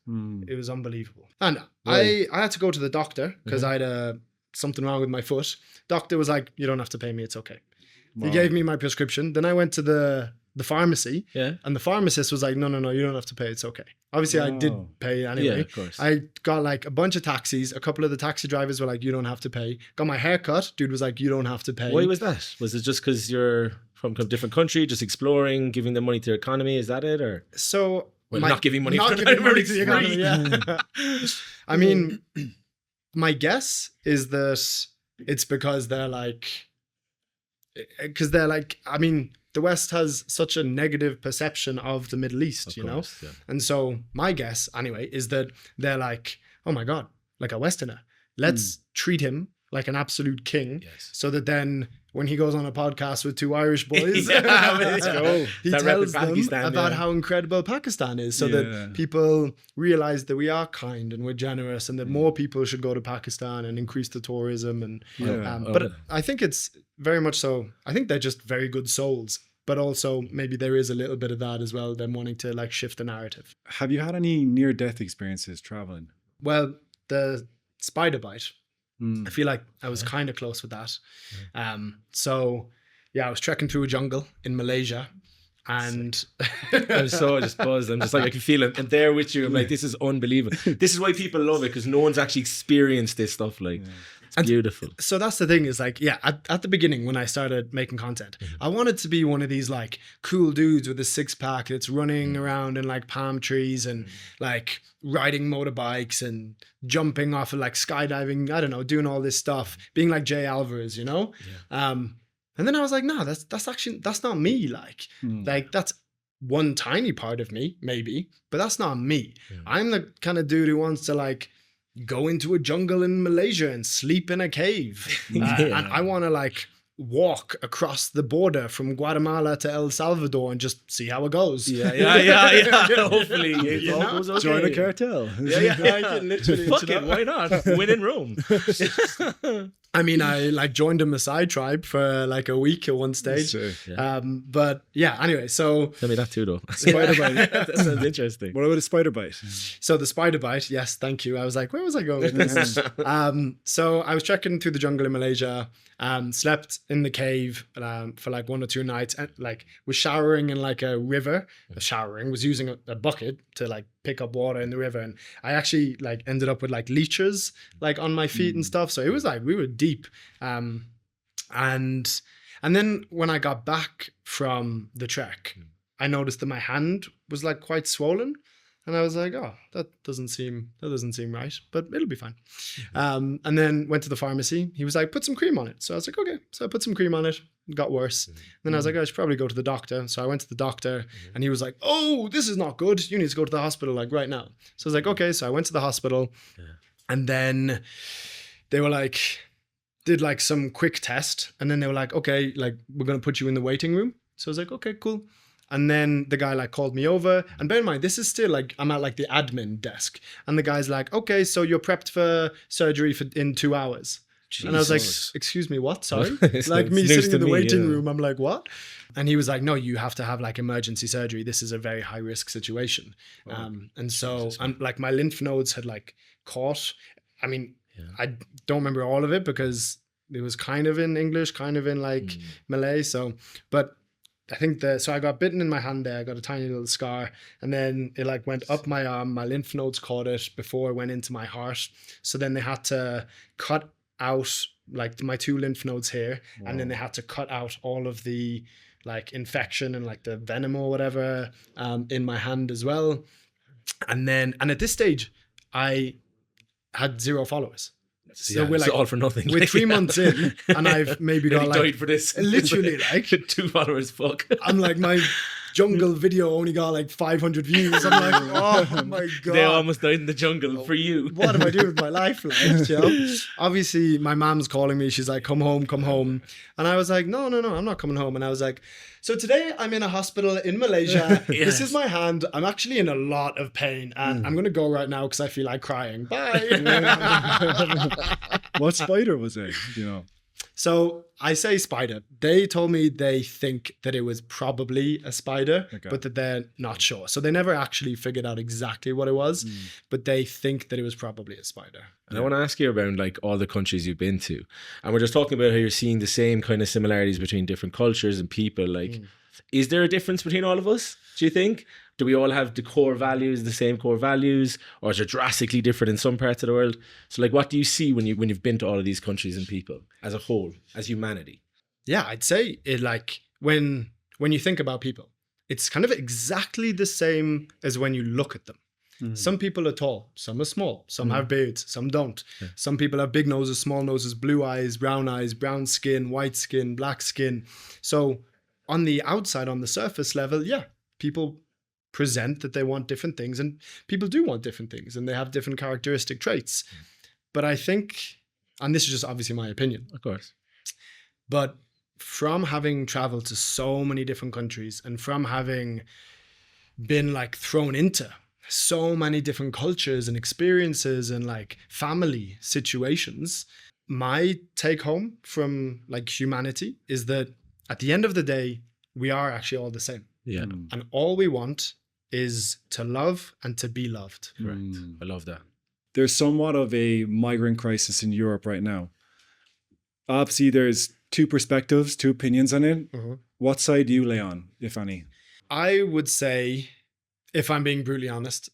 It was unbelievable. And Right. I had to go to the doctor because I had something wrong with my foot. Doctor was like, you don't have to pay me, it's okay. He Wow. gave me my prescription. Then I went to the pharmacy, Yeah. and the pharmacist was like, no, you don't have to pay, it's okay. Obviously I did Wow. pay Yeah, anyway. of course. I got like a bunch of taxis. A couple of the taxi drivers were like, you don't have to pay. Got my hair cut. Dude was like, you don't have to pay. Why was that? Was it just because you're from a different country, just exploring, giving them money to the economy? Is that it? Or So well, not giving money not for giving money it's to the economy, yeah. I mean, my guess is that it's because they're like, I mean, the West has such a negative perception of the Middle East, you know? Yeah. And so my guess anyway is that they're like, oh my God, like a Westerner, let's treat him like an absolute king. Yes. So that then when he goes on a podcast with two Irish boys, Yeah, let's go. he That tells them Pakistan, about yeah. how incredible Pakistan is, so Yeah. that people realize that we are kind and we're generous, and that more people should go to Pakistan and increase the tourism. And Yeah. but I think it's very much so. I think they're just very good souls, but also maybe there is a little bit of that as well, them wanting to like shift the narrative. Have you had any near-death experiences traveling? Well, the spider bite, Mm. I feel like I was kind of close with that. So yeah, I was trekking through a jungle in Malaysia, and I'm so just buzzed. I'm just like, I can feel it. And there with you, I'm like, this is unbelievable. This is why people love it, because no one's actually experienced this stuff. Like, it's beautiful. so that's the thing is like, yeah, at the beginning when I started making content, I wanted to be one of these like cool dudes with a six pack that's running around in like palm trees and like riding motorbikes and jumping off of like skydiving, I don't know, doing all this stuff, being like Jay Alvarez, you know? And then I was like, no, that's not me. Like that's one tiny part of me, maybe, but that's not me. I'm the kind of dude who wants to like go into a jungle in Malaysia and sleep in a cave. And I want to like walk across the border from Guatemala to El Salvador and just see how it goes. Yeah. Hopefully, it all goes okay. Join a cartel. Yeah. Literally, fuck it, why not? Win in Rome. I mean, I like joined a Maasai tribe for like a week at one stage. Sure. But yeah, anyway, so Tell me that too, though. Spider bite. That sounds interesting. What about a spider bite? So the spider bite, yes, thank you. I was like, where was I going with this? So I was trekking through the jungle in Malaysia, slept in the cave for like 1 or 2 nights, and like was showering in like a river. Was using a bucket to like pick up water in the river, and I actually like ended up with like leeches like on my feet and stuff. So it was like we were deep. And then when I got back from the trek, I noticed that my hand was like quite swollen. And I was like, oh, that doesn't seem right, but it'll be fine. And then went to the pharmacy. He was like, put some cream on it. So I was like, okay. So I put some cream on it. It got worse. Then I was like, I should probably go to the doctor. So I went to the doctor and he was like, oh, this is not good. You need to go to the hospital like right now. So I was like, okay. So I went to the hospital and then they were like, did like some quick test. And then they were like, okay, like we're going to put you in the waiting room. So I was like, okay, cool. And then the guy like called me over, and bear in mind, this is still like, I'm at like the admin desk, and the guy's like, okay, so you're prepped for surgery in 2 hours. Jesus. And I was like, excuse me, what? Sorry? Like me sitting in the waiting room. I'm like, what? And he was like, no, you have to have like emergency surgery. This is a very high risk situation. And so like my lymph nodes had like caught. I mean, I don't remember all of it because it was kind of in English, kind of in like Malay. So, but I think so I got bitten in my hand there. I got a tiny little scar, and then it like went up my arm. My lymph nodes caught it before it went into my heart. So then they had to cut out like my 2 lymph nodes here, and then they had to cut out all of the like infection and like the venom or whatever in my hand as well. And at this stage, I had 0 followers. So we're like all for nothing. We're 3 months in, and I've maybe got like died for this. Literally like 2 followers. Fuck. I'm like, my jungle video only got like 500 views. I'm like, oh my god, they almost died in the jungle for you. What am I doing with my life? Like, you know? Obviously, my mom's calling me. She's like, come home. And I was like, no, I'm not coming home. And I was like, so today I'm in a hospital in Malaysia. This is my hand. I'm actually in a lot of pain, and I'm gonna go right now because I feel like crying. Bye. What spider was it? You know. So I say spider. They told me they think that it was probably a spider, but that they're not sure. So they never actually figured out exactly what it was, but they think that it was probably a spider. And I want to ask you about like all the countries you've been to. And we're just talking about how you're seeing the same kind of similarities between different cultures and people. Like, is there a difference between all of us, do you think? Do we all have the same core values, or is it drastically different in some parts of the world? So like, what do you see when you've been to all of these countries and people as a whole, as humanity? Yeah, I'd say it like when you think about people, it's kind of exactly the same as when you look at them. Some people are tall, some are small, some have beards, some don't. Some people have big noses, small noses, blue eyes, brown skin, white skin, black skin. So on the outside, on the surface level, yeah, people present that they want different things, and people do want different things, and they have different characteristic traits. But I think, and this is just obviously my opinion, Of course. but from having traveled to so many different countries and from having been like thrown into so many different cultures and experiences and like family situations, my take home from like humanity is that at the end of the day, we are actually all the same. Yeah. And all we want is to love and to be loved. Correct. I love that. There's somewhat of a migrant crisis in Europe right now. Obviously, there's two perspectives, two opinions on it. What side do you lay on, if any? I would say, if I'm being brutally honest,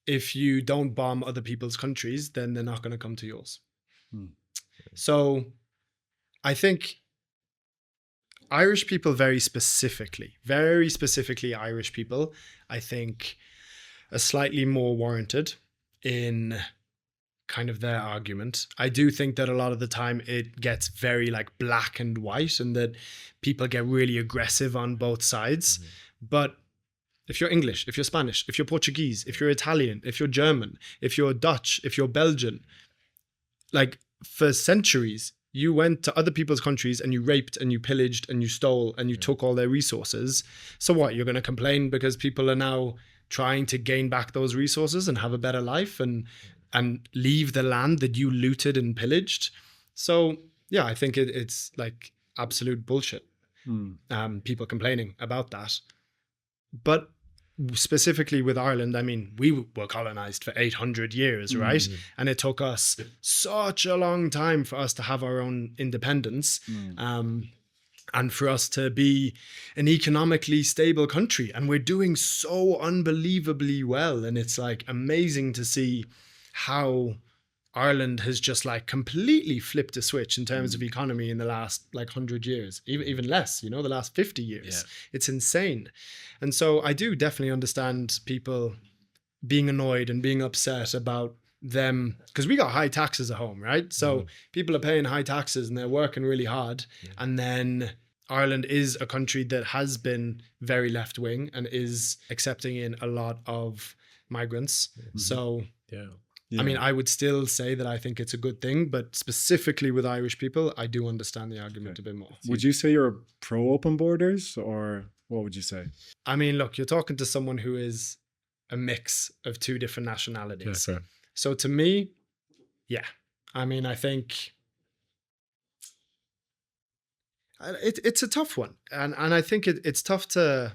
if you don't bomb other people's countries, then they're not going to come to yours. So I think Irish people very specifically Irish people, I think are slightly more warranted in kind of their argument. I do think that a lot of the time it gets very like black and white, and that people get really aggressive on both sides. But if you're English, if you're Spanish, if you're Portuguese, if you're Italian, if you're German, if you're Dutch, if you're Belgian, like for centuries, you went to other people's countries and you raped and you pillaged and you stole and you took all their resources. So what, you're going to complain because people are now trying to gain back those resources and have a better life and leave the land that you looted and pillaged? So yeah, I think it's like absolute bullshit. People complaining about that. But specifically with Ireland, I mean, we were colonized for 800 years, right? And it took us such a long time for us to have our own independence. And for us to be an economically stable country. And we're doing so unbelievably well. And it's like amazing to see how Ireland has just like completely flipped a switch in terms of economy in the last like 100 years, even less, the last 50 years. It's insane. And so I do definitely understand people being annoyed and being upset about them, because we got high taxes at home, right? So people are paying high taxes and they're working really hard. And then Ireland is a country that has been very left wing and is accepting in a lot of migrants. So I mean, I would still say that I think it's a good thing, but specifically with Irish people, I do understand the argument a bit more. Would you say you're pro open borders, or what would you say? I mean, look, you're talking to someone who is a mix of two different nationalities. Yeah, so to me, yeah. I mean, I think it's a tough one. And I think it's tough to...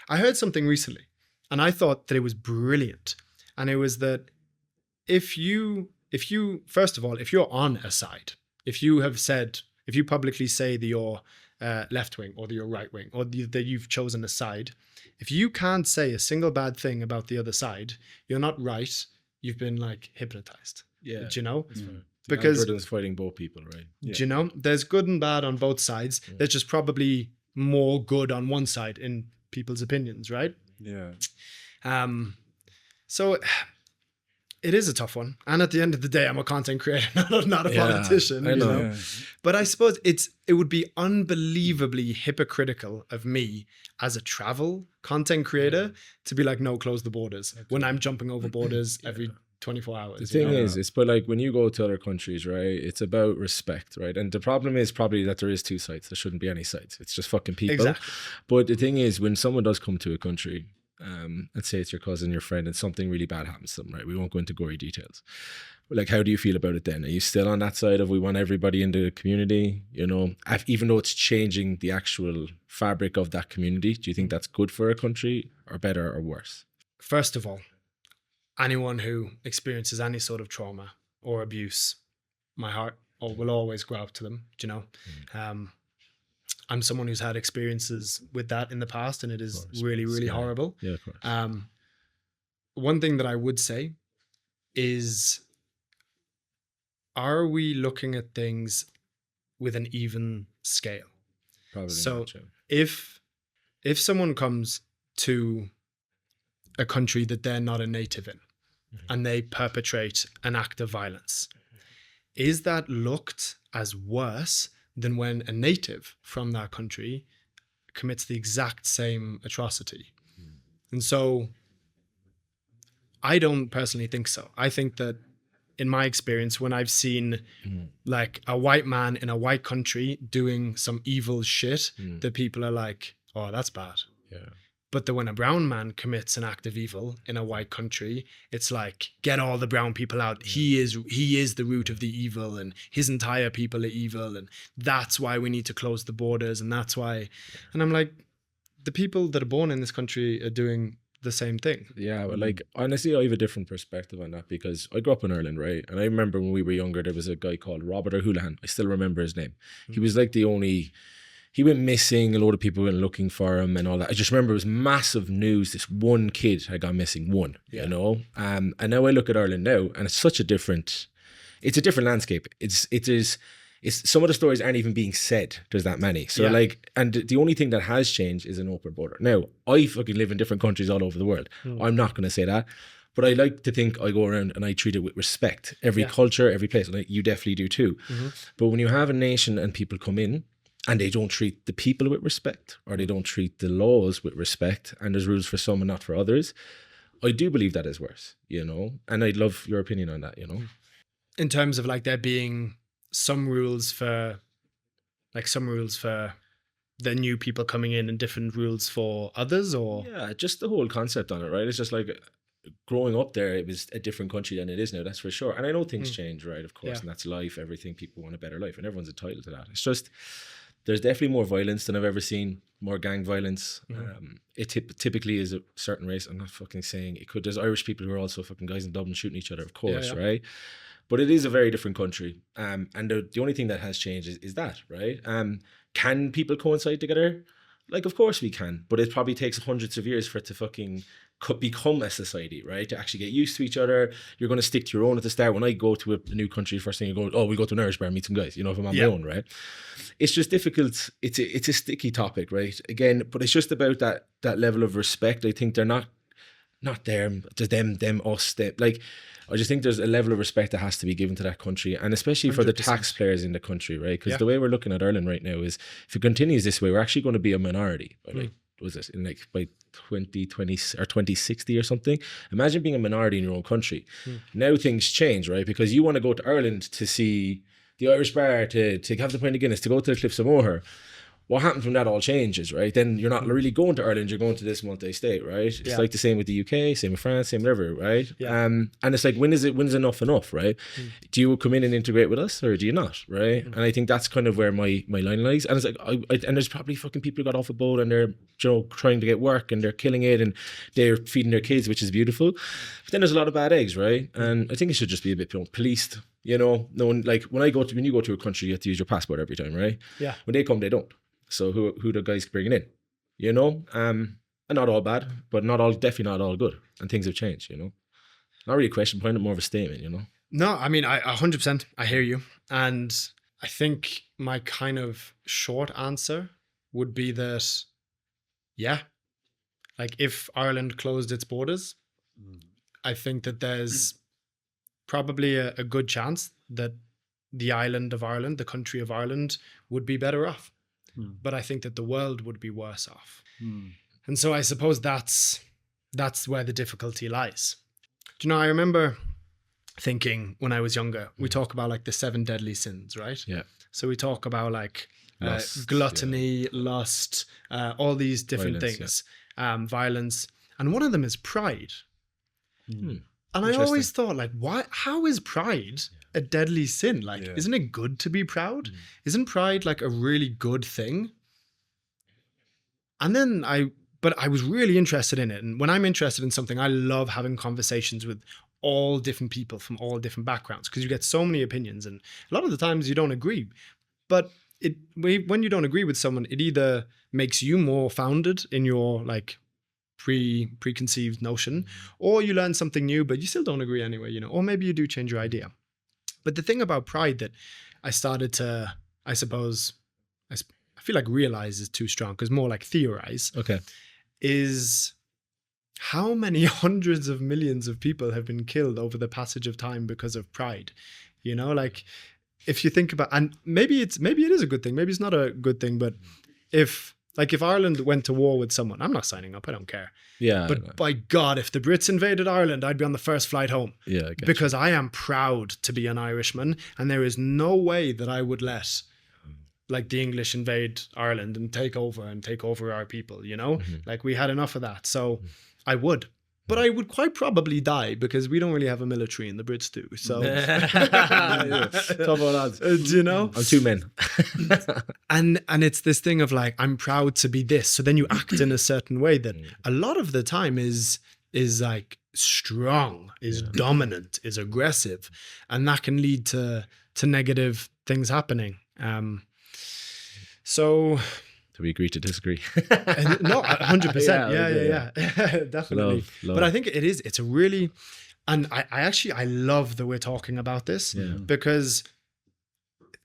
I heard something recently and I thought that it was brilliant. And it was that if you, first of all, if you're on a side, if you publicly say that you're left wing or that you're right wing or that you've chosen a side, if you can't say a single bad thing about the other side, you're not right. You've been like hypnotized. Yeah. Do you know? Because algorithms fighting both people, right? Do you know? There's good and bad on both sides. There's just probably more good on one side in people's opinions, right? Yeah. So it is a tough one. And at the end of the day, I'm a content creator, not a politician. I know. Yeah. But I suppose it would be unbelievably hypocritical of me as a travel content creator to be like, no, close the borders when I'm jumping over borders every 24 hours. The thing is, it's but like when you go to other countries, right, it's about respect, right? And the problem is probably that there is two sides. There shouldn't be any sides. It's just fucking people. Exactly. But the thing is, when someone does come to a country, let's say it's your cousin, your friend, and something really bad happens to them, right? We won't go into gory details. Like, how do you feel about it then? Are you still on that side of we want everybody in the community, even though it's changing the actual fabric of that community? Do you think that's good for a country, or better or worse? First of all, anyone who experiences any sort of trauma or abuse, my heart will always go out to them, I'm someone who's had experiences with that in the past, and it is really, really horrible. Yeah, of course. One thing that I would say is, are we looking at things with an even scale? Probably so not, yeah. if someone comes to a country that they're not a native in, and they perpetrate an act of violence, is that looked as worse than when a native from that country commits the exact same atrocity. And so I don't personally think so. I think that in my experience, when I've seen like a white man in a white country doing some evil shit, that people are like, oh, that's bad. Yeah. But that when a brown man commits an act of evil in a white country, it's like, get all the brown people out. He is the root of the evil, and his entire people are evil, and that's why we need to close the borders, and that's why. And I'm like, the people that are born in this country are doing the same thing. Yeah, but like honestly, I have a different perspective on that because I grew up in Ireland, right? And I remember when we were younger, there was a guy called Robert O'Houlihan. I still remember his name. He was like the only. He went missing. A lot of people went looking for him and all that. I just remember it was massive news. This one kid had gone missing. You know. And now I look at Ireland now, and it's such a different. It's a different landscape. It's some of the stories aren't even being said. There's that many. So like, and the only thing that has changed is an open border. Now I fucking live in different countries all over the world. I'm not going to say that. But I like to think I go around and I treat it with respect. Every culture, every place. Like you definitely do too. But when you have a nation and people come in, and they don't treat the people with respect, or they don't treat the laws with respect, and there's rules for some and not for others, I do believe that is worse, you know? And I'd love your opinion on that, you know? In terms of like there being some rules for the new people coming in and different rules for others, or? Yeah, just the whole concept on it, right? It's just like growing up there, it was a different country than it is now, that's for sure. And I know things change, right? Of course, and that's life, everything. People want a better life, and everyone's entitled to that. It's just... There's definitely more violence than I've ever seen, more gang violence. It typically is a certain race. I'm not fucking saying it could. There's Irish people who are also fucking guys in Dublin shooting each other, of course, right? But it is a very different country. And the only thing that has changed is that, right? Can people coincide together? Like, of course we can. But it probably takes hundreds of years for it to fucking become a society, right? To actually get used to each other. You're going to stick to your own at the start. When I go to a new country, first thing you go, oh, we go to an Irish bar and meet some guys, you know, if I'm on my own, right? It's just difficult. It's a sticky topic, right? Again, but it's just about that level of respect. I think they're not them, just them, us, them. Like, I just think there's a level of respect that has to be given to that country, and especially for 100%. The taxpayers in the country, right? Because the way we're looking at Ireland right now is, if it continues this way, we're actually going to be a minority. Like, was it in like by 2020 or 2060 or something? Imagine being a minority in your own country. Now things change, right? Because you want to go to Ireland to see the Irish bar, to have the pint of Guinness, to go to the Cliffs of Moher. What happens when that all changes, right? Then you're not really going to Ireland, you're going to this multi-state, right? It's like the same with the UK, same with France, same whatever, right? And it's like, when's enough, right? Do you come in and integrate with us, or do you not, right? And I think that's kind of where my line lies. And it's like, and there's probably fucking people who got off a boat and they're, you know, trying to get work and they're killing it and they're feeding their kids, which is beautiful. But then there's a lot of bad eggs, right? And I think it should just be a bit policed, you know? No one, like when you go to a country, you have to use your passport every time, right? Yeah. When they come, they don't. So who the guys bringing in, you know? And not all bad, but definitely not all good. And things have changed, you know? Not really a question point, more of a statement, you know? No, I mean, I 100%, I hear you. And I think my kind of short answer would be that, yeah, like if Ireland closed its borders, I think that there's probably a good chance that the island of Ireland, the country of Ireland, would be better off. But I think that the world would be worse off. And so I suppose that's where the difficulty lies. Do you know, I remember thinking when I was younger, we talk about like the 7 deadly sins, right? Yeah. So we talk about like Lust, gluttony, lust, all these different things, violence. And one of them is pride. And I always thought, like, how is pride a deadly sin? Like, isn't it good to be proud? Isn't pride like a really good thing? And then I was really interested in it. And when I'm interested in something, I love having conversations with all different people from all different backgrounds, because you get so many opinions. And a lot of the times you don't agree. But when you don't agree with someone, it either makes you more founded in your like preconceived notion, or you learn something new, but you still don't agree anyway, you know, or maybe you do change your idea. But the thing about pride that I started to, I suppose, I feel like realize is too strong, because more like theorize, is how many hundreds of millions of people have been killed over the passage of time because of pride. You know, like if you think about, and maybe it is a good thing, maybe it's not a good thing, but if Ireland went to war with someone, I'm not signing up. I don't care. Yeah. But by God, if the Brits invaded Ireland, I'd be on the first flight home. Yeah. I get Because I am proud to be an Irishman, and there is no way that I would let like the English invade Ireland and take over our people, you know? Like we had enough of that. So I would. But I would quite probably die because we don't really have a military and the Brits do. So Tough on odds. do you know? I'm 2 men. And it's this thing of like, I'm proud to be this. So then you act in a certain way that a lot of the time is like strong, is dominant, is aggressive. And that can lead to negative things happening. So We agree to disagree. no, 100%. Yeah. Definitely. Love. But I think it's a really, and I love that we're talking about this because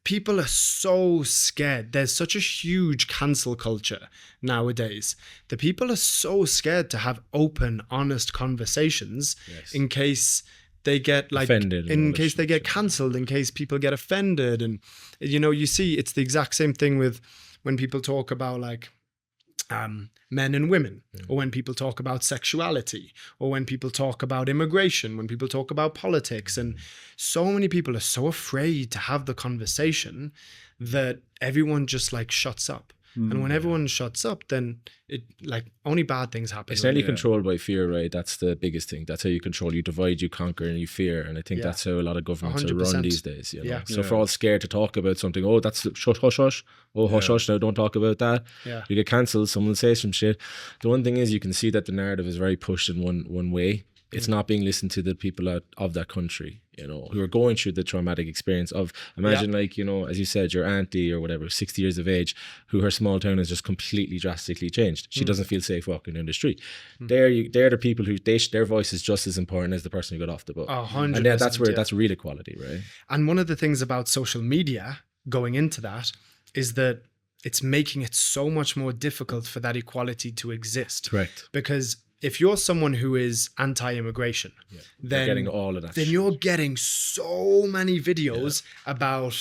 people are so scared. There's such a huge cancel culture nowadays. The people are so scared to have open, honest conversations in case they get like offended, in case they get cancelled, in case people get offended. And you know, you see it's the exact same thing with when people talk about like men and women, or when people talk about sexuality, or when people talk about immigration, when people talk about politics. And so many people are so afraid to have the conversation that everyone just like shuts up. And when everyone shuts up, then it like only bad things happen. It's nearly controlled by fear, right? That's the biggest thing. That's how you control. You divide, you conquer, and you fear. And I think that's how a lot of governments are run these days. You know? So if we're all scared to talk about something, oh, that's shush, hush, hush. Oh, hush, hush. Now don't talk about that. You get cancelled. Someone will say some shit. The one thing is, you can see that the narrative is very pushed in one way. It's not being listened to the people of that country, you know, who are going through the traumatic experience of, imagine like, you know, as you said, your auntie or whatever, 60 years of age, who her small town has just completely drastically changed. She doesn't feel safe walking down the street. They're the people who, their voice is just as important as the person who got off the boat. 100%. And that's real equality, right? And one of the things about social media going into that is that it's making it so much more difficult for that equality to exist. Correct. Because if you're someone who is anti-immigration, then you're getting all of that. Then you're getting so many videos about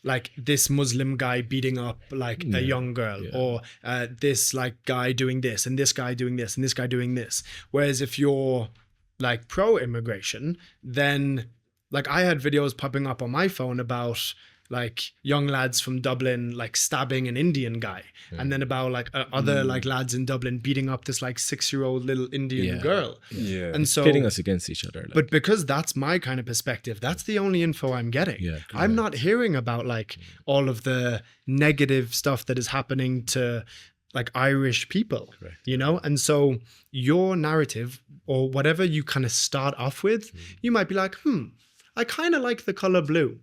like this Muslim guy beating up like a young girl, or this like guy doing this, and this guy doing this, and this guy doing this. Whereas if you're like pro-immigration, then like I had videos popping up on my phone about like young lads from Dublin like stabbing an Indian guy, and then about like other like lads in Dublin beating up this like 6-year-old little Indian girl. And so pitting us against each other. Like. But because that's my kind of perspective, that's the only info I'm getting. I'm not hearing about like all of the negative stuff that is happening to like Irish people, you know? And so your narrative, or whatever you kind of start off with, you might be like, I kind of like the color blue.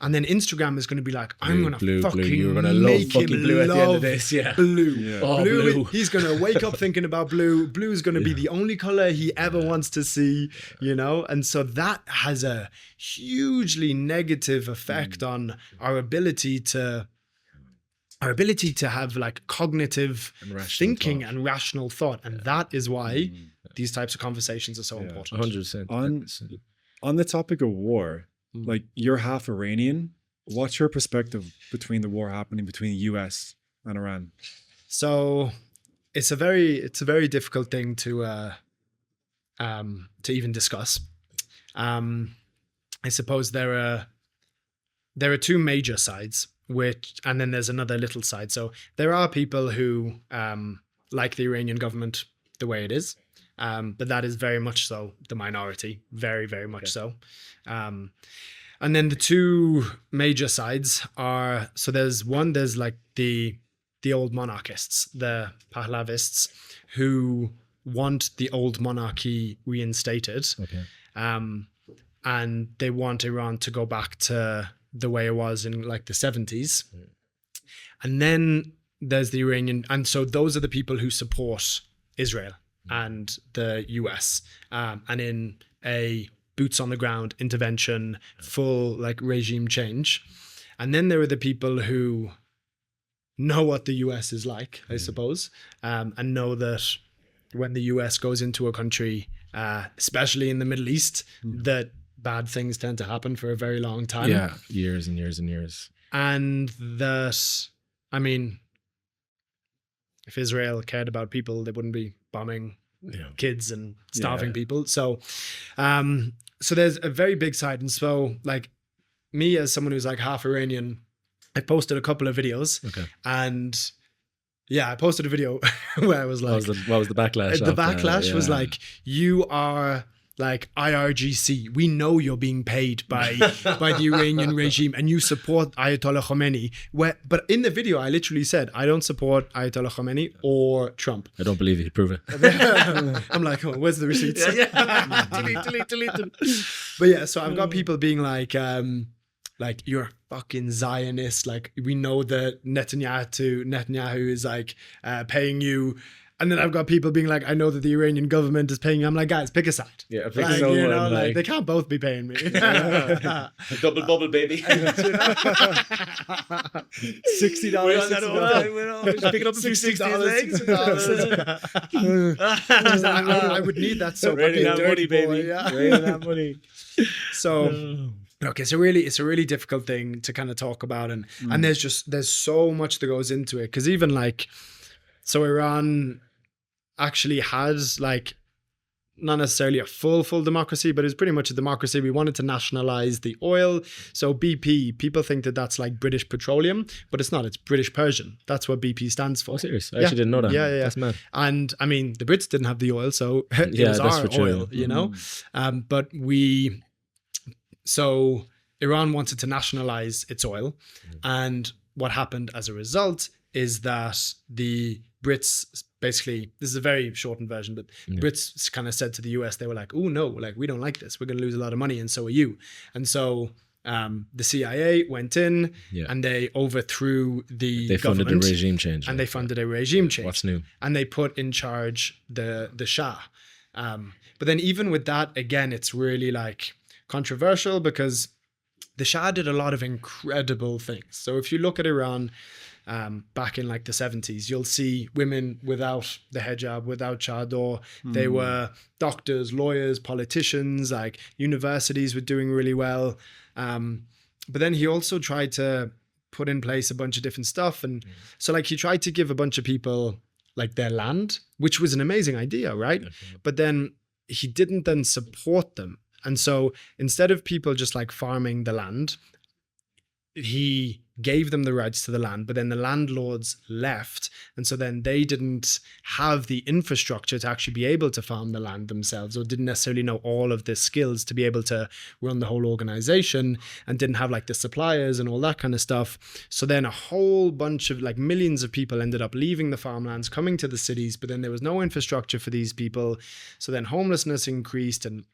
And then Instagram is going to be like, I'm going to fucking You're gonna make love him fucking blue at the end of this. blue. Oh, blue. He's going to wake up thinking about blue. Blue is going to be the only color he ever wants to see, you know? And so that has a hugely negative effect on our ability to have like cognitive thinking and rational thought. And that is why these types of conversations are so important. 100%. On the topic of war, like you're half Iranian. What's your perspective between the war happening between the US and Iran? So it's a very difficult thing to even discuss. I suppose there are two major sides, and then there's another little side. So there are people who like the Iranian government the way it is. But that is very much so the minority, very, very much so. And then the two major sides are, so there's like the old monarchists, the Pahlavists, who want the old monarchy reinstated. And they want Iran to go back to the way it was in like the 70s. And then there's the Iranian, and so those are the people who support Israel and the US, and in a boots on the ground intervention, full like regime change. And then there are the people who know what the US is like, I suppose, and know that when the US goes into a country, especially in the Middle East, that bad things tend to happen for a very long time. Yeah, years and years and years. And that, I mean, if Israel cared about people, they wouldn't be bombing kids and starving people. So, so there's a very big side. And so like me as someone who's like half Iranian, I posted a couple of videos and I posted a video where I was like, what was the backlash? The backlash was like, you are like IRGC. We know you're being paid by the Iranian regime and you support Ayatollah Khomeini. But in the video, I literally said, I don't support Ayatollah Khomeini or Trump. I don't believe you. Prove it. I'm like, oh, where's the receipts? delete. But yeah, so I've got people being like you're a fucking Zionist. Like we know that Netanyahu is like paying you. And then I've got people being like, I know that the Iranian government is paying you. I'm like, guys, pick a side. Yeah, pick like, someone, you know, like they can't both be paying me. Double bubble, baby. $60. We're just picking up a few $60. I would need that so Raining that money, baby. Yeah. Raining that money. So look, it's a really difficult thing to kind of talk about, and there's so much that goes into it, because even like, so Iran actually has like not necessarily a full democracy, but it's pretty much a democracy. We wanted to nationalize the oil. So BP, people think that that's like British Petroleum, but it's not. It's British Persian. That's what BP stands for. Oh, serious? I actually didn't know that. Yeah. That's mad. And I mean, the Brits didn't have the oil, so it was our oil, you know? But so Iran wanted to nationalize its oil. And what happened as a result is that the Brits basically, this is a very shortened version, but Brits kind of said to the US, they were like, oh no, like we don't like this. We're going to lose a lot of money, and so are you. And so the CIA went in and they overthrew the government. They funded a regime change. And they funded a regime change. What's new? And they put in charge the Shah. But then even with that, again, it's really like controversial, because the Shah did a lot of incredible things. So if you look at Iran, back in like the 70s, you'll see women without the hijab, without chador. They were doctors, lawyers, politicians, like universities were doing really well. But then he also tried to put in place a bunch of different stuff. And so like he tried to give a bunch of people like their land, which was an amazing idea, right? But then he didn't then support them. And so instead of people just like farming the land, he gave them the rights to the land, but then the landlords left. And so then they didn't have the infrastructure to actually be able to farm the land themselves, or didn't necessarily know all of the skills to be able to run the whole organization, and didn't have like the suppliers and all that kind of stuff. So then a whole bunch of like millions of people ended up leaving the farmlands, coming to the cities, but then there was no infrastructure for these people. So then homelessness increased. And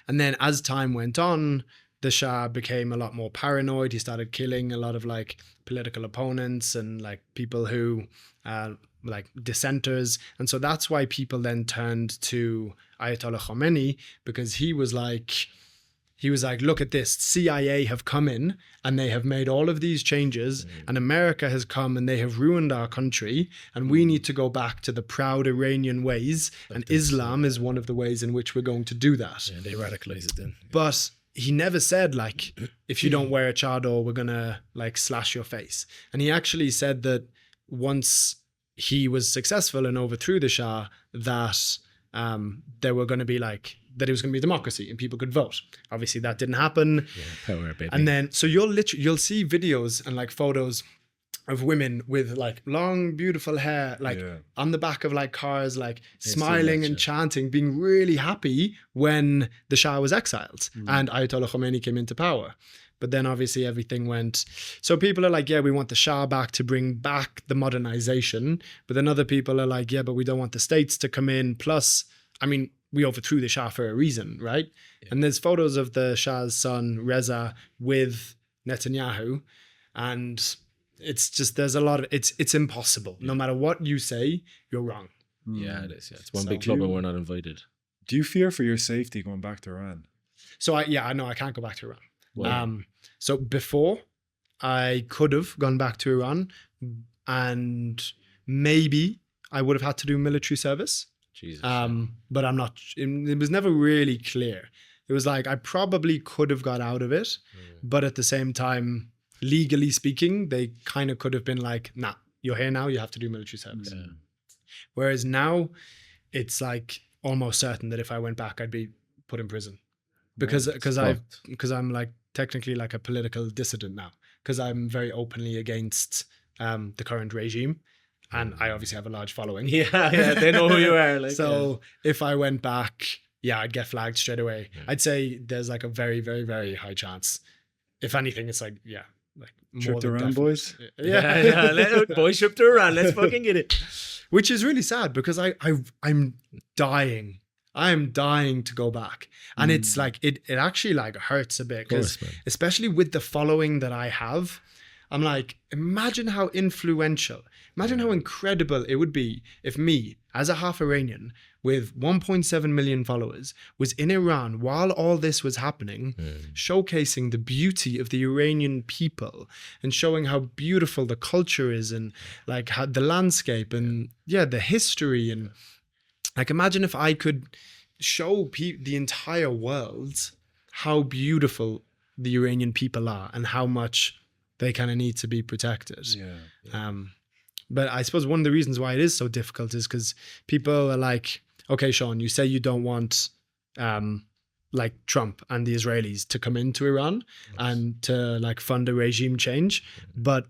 then as time went on, the Shah became a lot more paranoid. He started killing a lot of like political opponents and like people who like dissenters. And so that's why people then turned to Ayatollah Khomeini, because he was like, look at this, CIA have come in and they have made all of these changes, and America has come and they have ruined our country, and we need to go back to the proud Iranian ways, and Islam is one of the ways in which we're going to do that. Yeah, they radicalize it then. But he never said like, if you don't wear a chador, we're gonna like slash your face. And he actually said that once he was successful and overthrew the Shah, that there were going to be like, that it was going to be democracy and people could vote. Obviously that didn't happen. Yeah, power, baby. And then, so you'll see videos and like photos of women with like long, beautiful hair, like on the back of like cars, like smiling and chanting, being really happy when the Shah was exiled and Ayatollah Khomeini came into power. But then obviously everything went. So people are like, yeah, we want the Shah back to bring back the modernization. But then other people are like, yeah, but we don't want the states to come in. Plus, I mean, we overthrew the Shah for a reason, right? Yeah. And there's photos of the Shah's son, Reza, with Netanyahu. And it's just, there's a lot of, it's impossible. No matter what you say, you're wrong. Yeah, it is. Yeah. It's one big club and we're not invited. Do you fear for your safety going back to Iran? So I know I can't go back to Iran. Wow. So before, I could have gone back to Iran, and maybe I would have had to do military service. Jesus. But I'm not, it was never really clear. It it was like I probably could have got out of it, but at the same time, legally speaking, they kind of could have been like, nah, you're here now, you have to do military service. Yeah. Whereas now it's like almost certain that if I went back, I'd be put in prison because I'm like technically like a political dissident now, because I'm very openly against the current regime. And I obviously have a large following. Yeah, they know who you are. Like, so if I went back, I'd get flagged straight away. Yeah. I'd say there's like a very, very, very high chance. If anything, it's like, like more than around, boys. Boys, trip to Iran. Let's fucking get it. Which is really sad because I'm dying. I am dying to go back. And it's like, it actually like hurts a bit, because especially with the following that I have, I'm like, imagine how influential, imagine how incredible it would be if me, as a half Iranian with 1.7 million followers, was in Iran while all this was happening, showcasing the beauty of the Iranian people and showing how beautiful the culture is, and like how the landscape and the history. And like, imagine if I could show the entire world how beautiful the Iranian people are and how much they kind of need to be protected. But I suppose one of the reasons why it is so difficult is because people are like, okay, Sean, you say you don't want like Trump and the Israelis to come into Iran and to like fund a regime change, but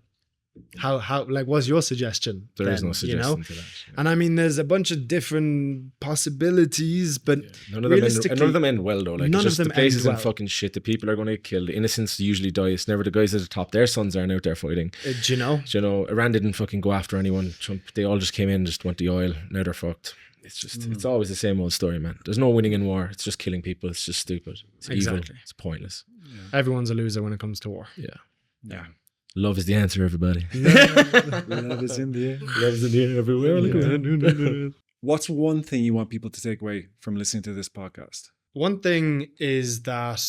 how like, what's your suggestion? There is no suggestion to that. And I mean, there's a bunch of different possibilities, but none of them end well though. Like, none of them the places in fucking shit. The people are going to get killed. The innocents usually die. It's never the guys at the top. Their sons aren't out there fighting. Do you know? Iran didn't fucking go after anyone. Trump, they all just came in and just want the oil. Now they're fucked. It's just, it's always the same old story, man. There's no winning in war. It's just killing people. It's just stupid. It's evil. It's pointless. Everyone's a loser when it comes to war. Yeah. Love is the answer, everybody. Love is in the air. Love is in the air everywhere. What's one thing you want people to take away from listening to this podcast? One thing is that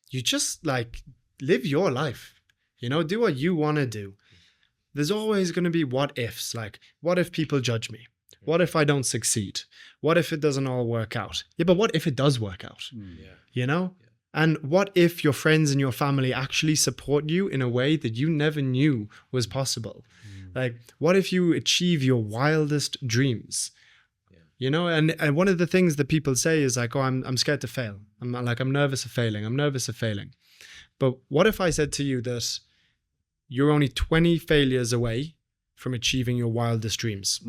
you just like live your life, do what you want to do. There's always going to be what ifs, like what if people judge me? What if I don't succeed? What if it doesn't all work out? Yeah, but what if it does work out? And what if your friends and your family actually support you in a way that you never knew was possible? Like, what if you achieve your wildest dreams? And one of the things that people say is like, oh, I'm scared to fail. I'm nervous of failing. I'm nervous of failing. But what if I said to you that you're only 20 failures away from achieving your wildest dreams?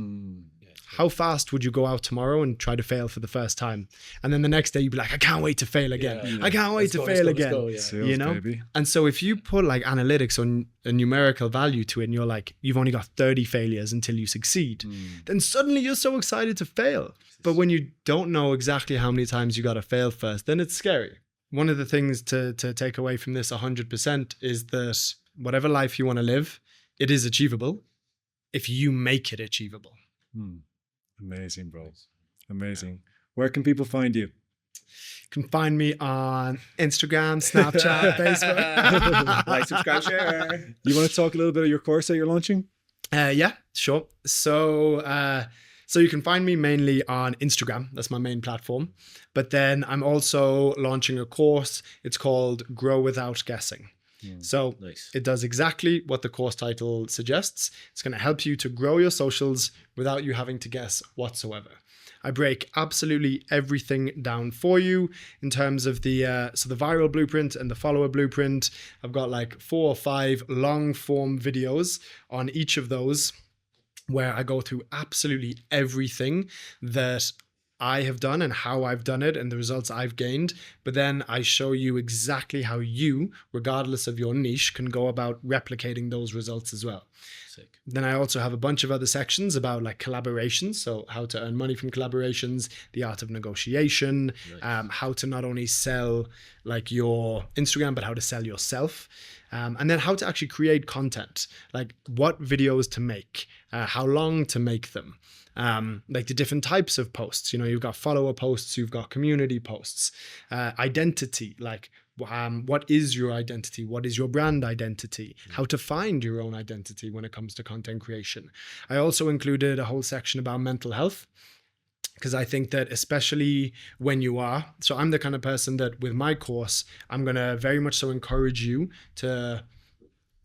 How fast would you go out tomorrow and try to fail for the first time? And then the next day you'd be like, I can't wait to fail again. I can't wait to fail again. Sales, baby. And so if you put like analytics on a numerical value to it, and you're like, you've only got 30 failures until you succeed, then suddenly you're so excited to fail. But when you don't know exactly how many times you got to fail first, then it's scary. One of the things to take away from this 100% is that whatever life you want to live, it is achievable if you make it achievable. Amazing, bro. Amazing. Where can people find you? You can find me on Instagram, Snapchat, Facebook. Like, subscribe, share. You want to talk a little bit of your course that you're launching? Yeah, sure. So you can find me mainly on Instagram. That's my main platform. But then I'm also launching a course. It's called Grow Without Guessing. So It does exactly what the course title suggests. It's going to help you to grow your socials without you having to guess whatsoever. I break absolutely everything down for you in terms of the viral blueprint and the follower blueprint. I've got like 4 or 5 long form videos on each of those, where I go through absolutely everything that I have done and how I've done it and the results I've gained. But then I show you exactly how you, regardless of your niche, can go about replicating those results as well. Sick. Then I also have a bunch of other sections about like collaborations. So how to earn money from collaborations, the art of negotiation, how to not only sell like your Instagram, but how to sell yourself. And then how to actually create content, like what videos to make, how long to make them. Like the different types of posts, you've got follower posts, you've got community posts, identity, like what is your identity? What is your brand identity? How to find your own identity when it comes to content creation. I also included a whole section about mental health. Because I think that especially when you are, so I'm the kind of person that with my course, I'm going to very much so encourage you to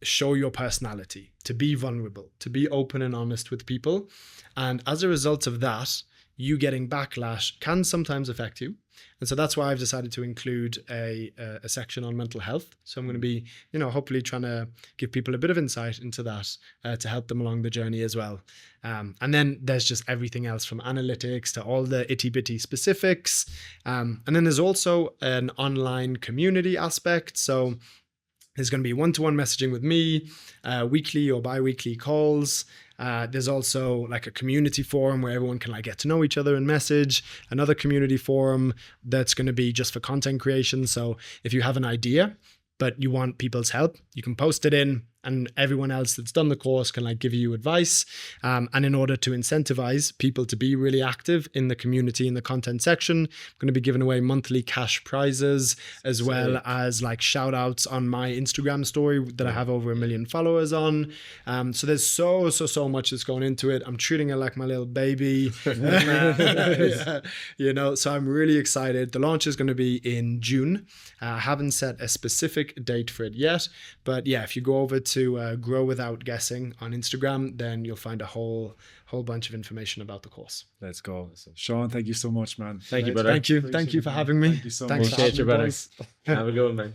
show your personality, to be vulnerable, to be open and honest with people. And as a result of that, you getting backlash can sometimes affect you. And so that's why I've decided to include a section on mental health. So I'm going to be, hopefully trying to give people a bit of insight into that to help them along the journey as well. And then there's just everything else from analytics to all the itty bitty specifics. And then there's also an online community aspect. So there's going to be one-to-one messaging with me, weekly or bi-weekly calls. There's also like a community forum where everyone can like get to know each other and message. Another community forum that's going to be just for content creation. So if you have an idea, but you want people's help, you can post it in, and everyone else that's done the course can like give you advice. And in order to incentivize people to be really active in the community in the content section, I'm going to be giving away monthly cash prizes as well as like shout outs on my Instagram story that I have over 1 million followers on. So there's so much that's going into it. I'm treating it like my little baby. So I'm really excited. The launch is going to be in June. I haven't set a specific date for it yet, but yeah, if you go over to Grow Without Guessing on Instagram, then you'll find a whole bunch of information about the course. Let's go. Sean, thank you so much, man. Thank you, brother. Thank you for having me. Thank you so Thanks much. for having me, Appreciate you, brother. boys. Have a good one, man.